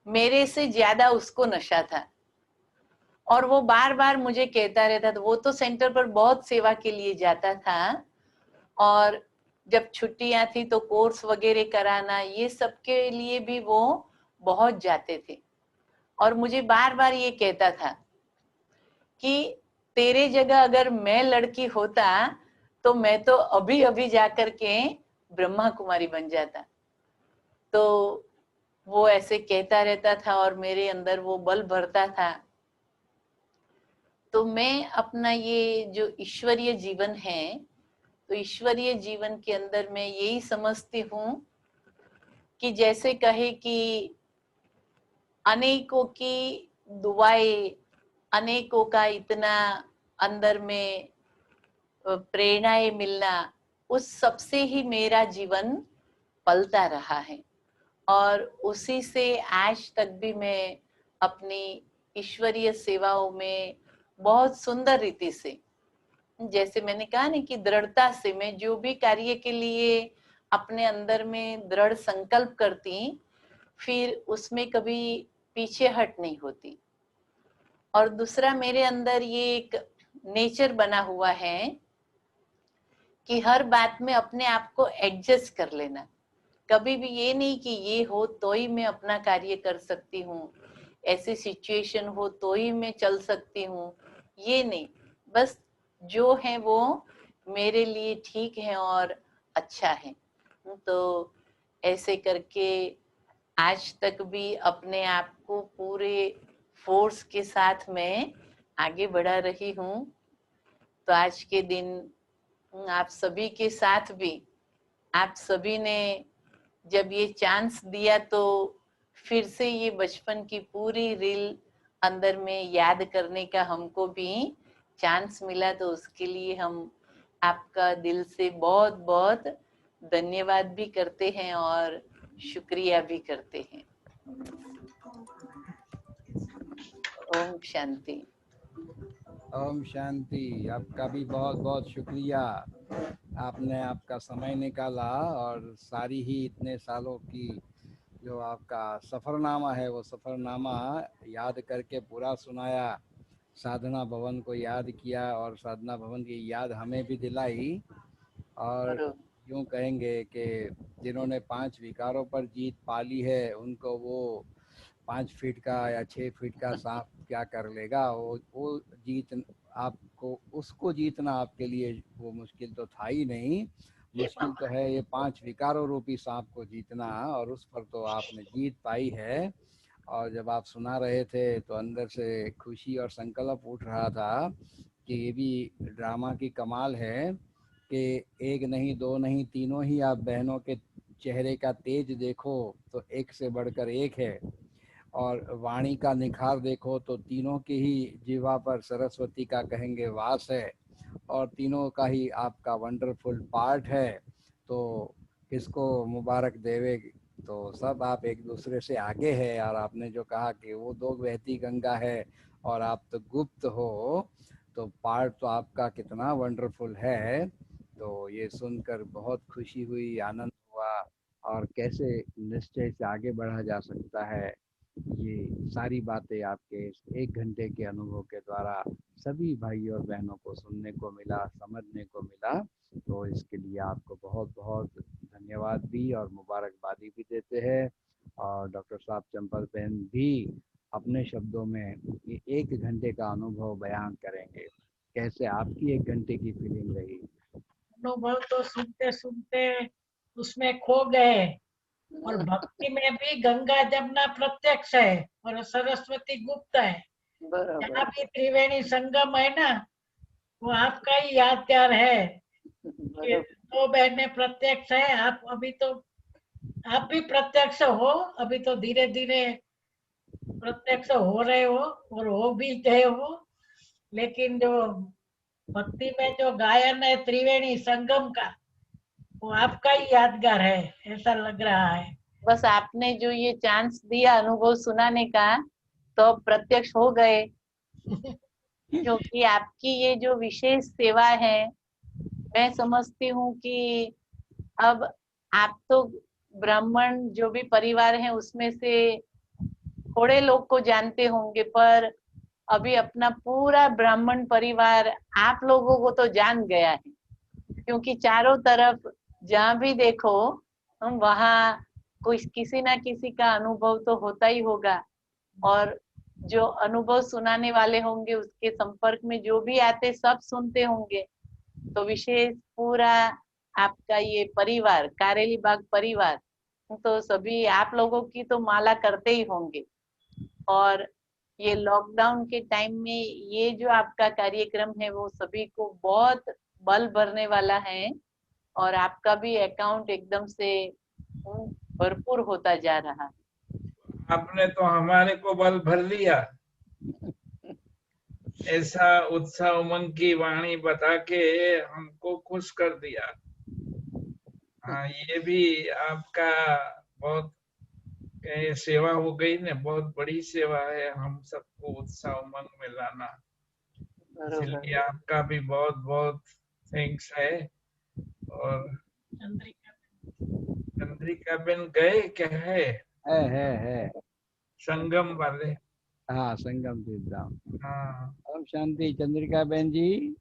मेरे से ज्यादा उसको नशा था। और वो बार बार मुझे कहता रहता था, वो तो सेंटर पर बहुत सेवा के लिए जाता था और जब छुट्टियां थी तो कोर्स वगैरह कराना, ये सब के लिए भी वो बहुत जाते थे। और मुझे बार बार ये कहता था कि तेरे जगह अगर मैं लड़की होता तो मैं तो अभी अभी जाकर के ब्रह्मा कुमारी बन जाता। तो वो ऐसे कहता रहता था और मेरे अंदर वो बल भरता था। तो मैं अपना ये जो ईश्वरीय जीवन है, तो ईश्वरीय जीवन के अंदर मैं यही समझती हूँ कि जैसे कहे कि अनेकों की दुआएं, अनेकों का इतना अंदर में प्रेरणाएं मिलना, उस सबसे ही मेरा जीवन पलता रहा है। और उसी से आज तक भी मैं अपनी ईश्वरीय सेवाओं में बहुत सुंदर रीति से, जैसे मैंने कहा ना कि दृढ़ता से मैं जो भी कार्य के लिए अपने अंदर में दृढ़ संकल्प करती, फिर उसमें कभी पीछे हट नहीं होती। और दूसरा मेरे अंदर ये एक नेचर बना हुआ है कि हर बात में अपने आप को एडजस्ट कर लेना। कभी भी ये नहीं कि ये हो तो ही मैं अपना कार्य कर सकती हूँ, ऐसी सिचुएशन हो तो ही मैं चल सकती हूँ, ये नहीं। बस जो है वो मेरे लिए ठीक है और अच्छा है। तो ऐसे करके आज तक भी अपने आप को पूरे फोर्स के साथ मैं आगे बढ़ा रही हूँ। तो आज के दिन आप सभी के साथ भी, आप सभी ने जब ये चांस दिया तो फिर से ये बचपन की पूरी रील अंदर में याद करने का हमको भी चांस मिला, तो उसके लिए हम आपका दिल से बहुत बहुत धन्यवाद भी करते हैं और शुक्रिया भी करते हैं। ओम शांति। ओम शांति। आपका भी बहुत बहुत शुक्रिया, आपने आपका समय निकाला और सारी ही इतने सालों की जो आपका सफ़रनामा है वो सफ़रनामा याद करके पूरा सुनाया, साधना भवन को याद किया और साधना भवन की याद हमें भी दिलाई। और यूँ कहेंगे कि जिन्होंने 5 विकारों पर जीत पा ली है उनको वो 5 फीट का या 6 फीट का सांप क्या कर लेगा। वो जीत आपको, उसको जीतना आपके लिए वो मुश्किल तो था ही नहीं, मुश्किल तो है ये 5 विकारों रूपी सांप को जीतना, और उस पर तो आपने जीत पाई है। और जब आप सुना रहे थे तो अंदर से खुशी और संकल्प उठ रहा था कि ये भी ड्रामा की कमाल है कि एक नहीं, दो नहीं, तीनों ही आप बहनों के चेहरे का तेज देखो तो एक से बढ़कर एक है, और वाणी का निखार देखो तो तीनों की ही जीवा पर सरस्वती का कहेंगे वास है, और तीनों का ही आपका वंडरफुल पार्ट है। तो किसको मुबारक देवे, तो सब आप एक दूसरे से आगे है। और आपने जो कहा कि वो दो बहती गंगा है और आप तो गुप्त हो, तो पार्ट तो आपका कितना वंडरफुल है। तो ये सुनकर बहुत खुशी हुई, आनंद हुआ, और कैसे निश्चय से आगे बढ़ा जा सकता है, ये सारी बातें आपके इस 1 घंटे के अनुभव के द्वारा सभी भाई और बहनों को सुनने को मिला, समझने को मिला। तो इसके लिए आपको बहुत बहुत धन्यवाद भी और मुबारकबादी भी देते हैं। और डॉक्टर साहब चंपल बहन भी अपने शब्दों में ये 1 घंटे का अनुभव बयान करेंगे। कैसे आपकी 1 घंटे की फीलिंग रही? अनुभव तो सुनते सुनते उसमें खो गए। और भक्ति में भी गंगा जमुना प्रत्यक्ष है और सरस्वती गुप्त है। जहाँ भी त्रिवेणी संगम है ना, वो आपका ही यादगार है कि 2 बहनें प्रत्यक्ष है। आप अभी तो आप भी प्रत्यक्ष हो, अभी तो धीरे धीरे प्रत्यक्ष हो रहे हो और हो भी गए हो, लेकिन जो भक्ति में जो गायन है त्रिवेणी संगम का, वो आपका ही यादगार है, ऐसा लग रहा है। बस आपने जो ये चांस दिया अनुभव सुनाने का, तो प्रत्यक्ष हो गए। क्योंकि आपकी ये जो विशेष सेवा है, मैं समझती हूँ कि अब आप तो ब्राह्मण जो भी परिवार है उसमें से थोड़े लोग को जानते होंगे, पर अभी अपना पूरा ब्राह्मण परिवार आप लोगों को तो जान गया है। क्योंकि चारों तरफ जहाँ भी देखो हम वहाँ कोई किसी ना किसी का अनुभव तो होता ही होगा, और जो अनुभव सुनाने वाले होंगे उसके संपर्क में जो भी आते सब सुनते होंगे। तो विशेष पूरा आपका ये परिवार, कारेली बाग परिवार, तो सभी आप लोगों की तो माला करते ही होंगे। और ये लॉकडाउन के टाइम में ये जो आपका कार्यक्रम है वो सभी को बहुत बल भरने वाला है, और आपका भी अकाउंट एकदम से भरपूर होता जा रहा है। आपने तो हमारे को बल भर लिया, ऐसा उत्साह उमंग की वाणी बता के हमको खुश कर दिया। हाँ, ये भी आपका बहुत सेवा हो गई ने, बहुत बड़ी सेवा है हम सबको उत्साह उमंग में लाना। इसलिए आपका भी बहुत बहुत थैंक्स है। और चंद्रिका बेन गए क्या है संगम वाले? हाँ, संगम तीर्थ धाम। हाँ, ओम शांति। चंद्रिका बहन जी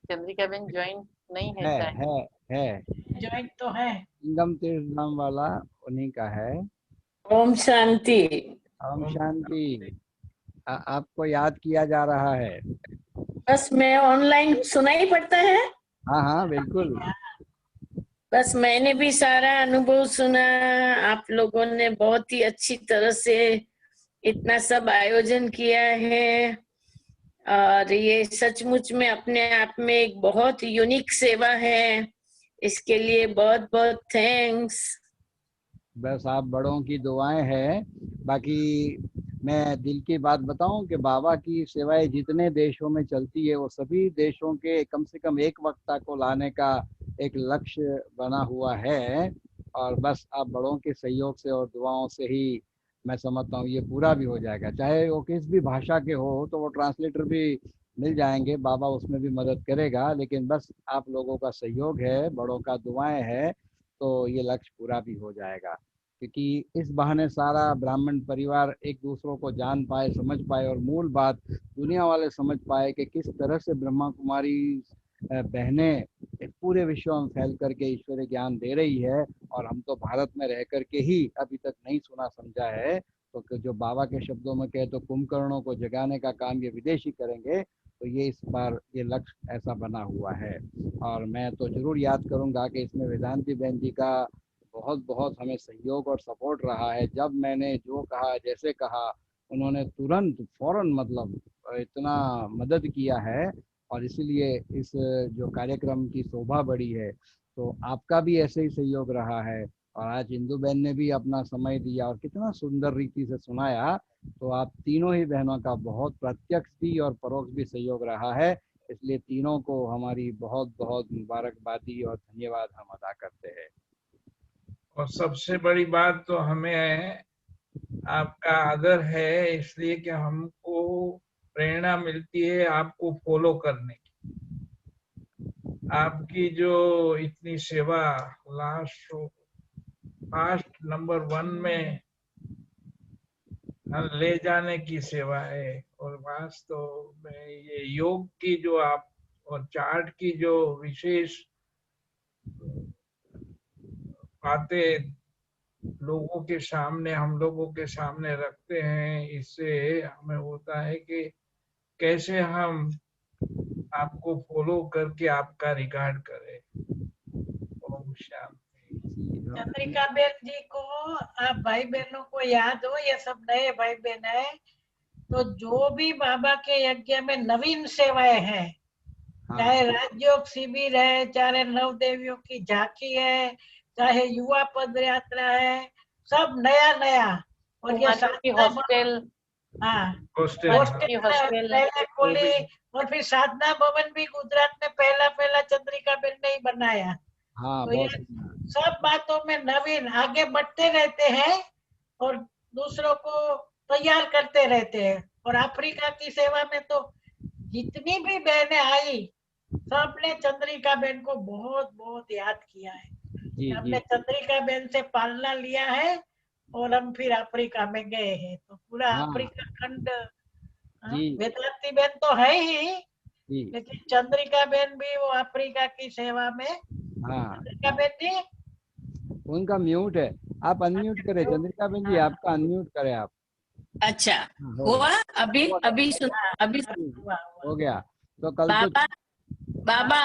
चंद्रिका बेन ज्वाइन नहीं है है शायद। है ज्वाइन तो है। संगम तीर्थ धाम वाला उन्हीं का है। ओम शांति। ओम शांति। आपको याद किया जा रहा है। बस मैं ऑनलाइन सुनाई पड़ता है। हाँ हाँ बिल्कुल। बस मैंने भी सारा अनुभव सुना। आप लोगों ने बहुत ही अच्छी तरह से इतना सब आयोजन किया है, और ये सचमुच में अपने आप में एक बहुत यूनिक सेवा है। इसके लिए बहुत बहुत थैंक्स। बस आप बड़ों की दुआएं हैं। बाकी मैं दिल की बात बताऊं कि बाबा की सेवाएं जितने देशों में चलती है वो सभी देशों के कम से कम एक वक्ता को लाने का एक लक्ष्य बना हुआ है। और बस आप बड़ों के सहयोग से और दुआओं से ही मैं समझता हूँ ये पूरा भी हो जाएगा। चाहे वो किस भी भाषा के हो तो वो ट्रांसलेटर भी मिल जाएंगे, बाबा उसमें भी मदद करेगा। लेकिन बस आप लोगों का सहयोग है, बड़ों का दुआएं है, तो ये लक्ष्य पूरा भी हो जाएगा। क्योंकि इस बहाने सारा ब्राह्मण परिवार एक दूसरों को जान पाए, समझ पाए, और मूल बात दुनिया वाले समझ पाए कि किस तरह से ब्रह्मा कुमारी बहनें इस पूरे विश्व में फैल करके ईश्वरीय ज्ञान दे रही है। और हम तो भारत में रह करके ही अभी तक नहीं सुना समझा है। तो जो बाबा के शब्दों में कहे तो कुंभकर्णों को जगाने का काम ये विदेशी करेंगे। तो ये इस बार ये लक्ष्य ऐसा बना हुआ है। और मैं तो जरूर याद करूंगा कि इसमें वेदांती बहन जी का बहुत बहुत हमें सहयोग और सपोर्ट रहा है। जब मैंने जो कहा, जैसे कहा, उन्होंने तुरंत फौरन मतलब इतना मदद किया है। और इसीलिए इस जो कार्यक्रम की शोभा बढ़ी है। तो आपका भी ऐसे ही सहयोग रहा है। और आज इंदु बहन ने भी अपना समय दिया और कितना सुंदर रीति से सुनाया। तो आप तीनों ही बहनों का बहुत प्रत्यक्ष भी और परोक्ष भी सहयोग रहा है। इसलिए तीनों को हमारी बहुत बहुत मुबारकबादी और धन्यवाद हम अदा करते हैं। और सबसे बड़ी बात तो हमें आपका आदर है, इसलिए कि हमको प्रेरणा मिलती है आपको फॉलो करने की। आपकी जो इतनी सेवा फास्ट नंबर 1 में ले जाने की सेवा है। और वास्तव में ये योग की जो आप और चार्ट की जो विशेष बातें लोगों के सामने, हम लोगों के सामने रखते हैं, इससे हमें होता है कि कैसे हम आपको फॉलो करके आपका रिगार्ड करें। ओम शांति। चंद्रिका बेन जी को आप भाई बहनों को याद हो, ये सब नए भाई बहन है, तो जो भी बाबा के यज्ञ में नवीन सेवाएं हैं, चाहे राजयोग शिविर है, चाहे नव देवियों की झांकी है, चाहे युवा पद यात्रा है, सब नया नया। और ये कुमारियों की साधना हॉस्टल, हाँ हॉस्टल हॉस्टल हॉस्टल पहले खोली। और फिर साधना भवन भी गुजरात में पहला चंद्रिका बेन ने ही बनाया। हाँ तो ये बहुत सब बातों में नवीन आगे बढ़ते रहते हैं और दूसरों को तैयार करते रहते हैं। और अफ्रीका की सेवा में तो जितनी भी बहनें आई सबने चंद्रिका बेन को बहुत बहुत याद किया है। जी हमने जी चंद्रिका बेन से पालना लिया है और हम फिर अफ्रीका में गए हैं। तो पूरा हाँ अफ्रीका खंड जी वेदांती बेन तो है ही, जी लेकिन चंद्रिका बेन भी वो अफ्रीका की सेवा में। हाँ चंद्रिका बेन जी उनका म्यूट है, आप अनम्यूट करें चंद्रिका बहन जी, आपका अनम्यूट करें आप। अच्छा, हाँ, हो हुआ? गया अभी हुआ अभी सुन, अभी हुआ हो गया। तो कल तो बाबा बाबा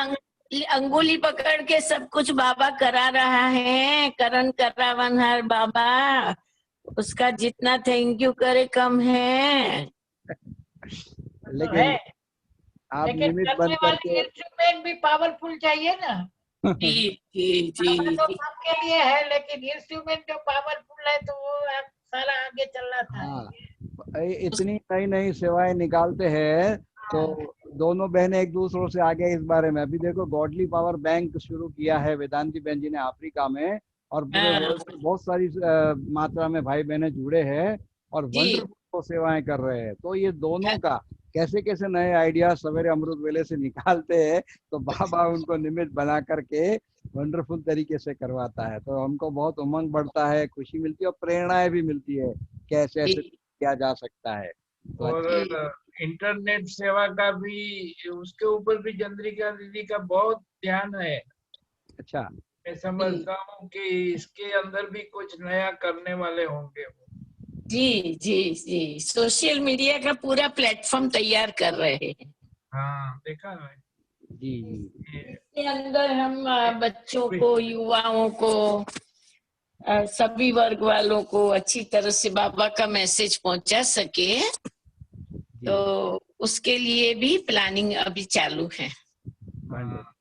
अंगुली पकड़ के सब कुछ बाबा करा रहा है। करण करावन हर बाबा, उसका जितना थैंक यू करे कम है। तो है, लेकिन आप लेकिन निमित करने बंद वाली करके इंस्ट्रूमेंट भी पावरफुल चाहिए ना। जी जी बाबा जी तो जी सबके लिए है, लेकिन इंस्ट्रूमेंट जो पावरफुल है तो वो सारा आगे चलाता है। हाँ इतनी नई नई सेवाएं निकालते हैं तो दोनों बहनें एक दूसरों से आगे इस बारे में। अभी देखो गॉडली पावर बैंक शुरू किया है वेदांती बहन जी ने अफ्रीका में, और पूरे हाँ, वर्ल्ड में बहुत सारी मात्रा में भाई बहनें जुड़े हैं और जी वंडरफुल सेवाएं कर रहे हैं। तो ये दोनों हाँ, का कैसे कैसे नए आइडिया सवेरे अमृत वेले से निकालते हैं, तो बाबा उनको निमित्त बना करके वंडरफुल तरीके से करवाता है। तो हमको बहुत उमंग बढ़ता है, खुशी मिलती है और प्रेरणाएं भी मिलती है कैसे ऐसे जी किया जा सकता है। तो और जी इंटरनेट सेवा का भी, उसके ऊपर भी चंद्रिका दीदी का बहुत ध्यान है। अच्छा मैं समझता हूँ कि इसके अंदर भी कुछ नया करने वाले होंगे वो। जी जी जी सोशल मीडिया का पूरा प्लेटफॉर्म तैयार कर रहे हैं। हाँ देखा है जी जी ये- इसके अंदर हम बच्चों को, युवाओं को, सभी वर्ग वालों को अच्छी तरह से बाबा का मैसेज पहुंचा सके, जी तो उसके लिए भी प्लानिंग अभी चालू है। हाँ,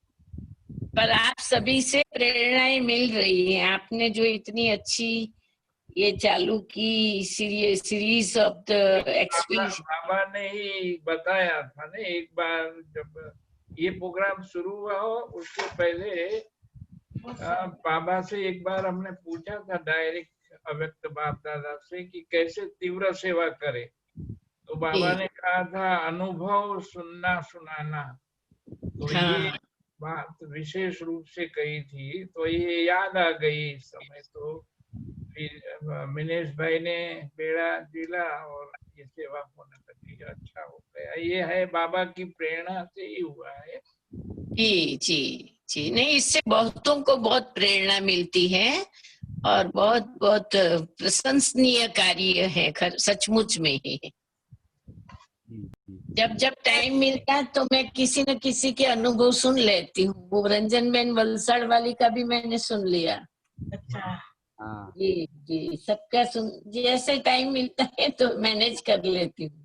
पर आप सभी से प्रेरणाएं मिल रही हैं। आपने जो इतनी अच्छी ये चालू की सीरीज ऑफ द एक्सपीरियंस। बाबा ने ही बताया था ना एक बार, जब ये प्रोग्राम शुरू हुआ हो उसके पहले बाबा से एक बार हमने पूछा था डायरेक्ट अव्यक्त बाप दादा से कि कैसे तीव्र सेवा करे। तो बाबा ने कहा था अनुभव सुनना सुनाना। तो ये हाँ बात विशेष रूप से कही थी, तो ये याद आ गई इस समय। तो फिर मिनेश भाई ने बेड़ा दिला और ये सेवा होने लगी, अच्छा हो गया। ये है बाबा की प्रेरणा से ही हुआ है। जी जी जी नहीं, इससे बहुतों को बहुत प्रेरणा मिलती है और बहुत बहुत प्रशंसनीय कार्य है सचमुच में ही। जी जब जब टाइम मिलता है तो मैं किसी न किसी के अनुभव सुन लेती हूँ। वो रंजन बेन वलसाड़ वाली का भी मैंने सुन लिया। अच्छा हाँ जी जी सबका सुन, जैसे टाइम मिलता है तो मैनेज कर लेती हूँ।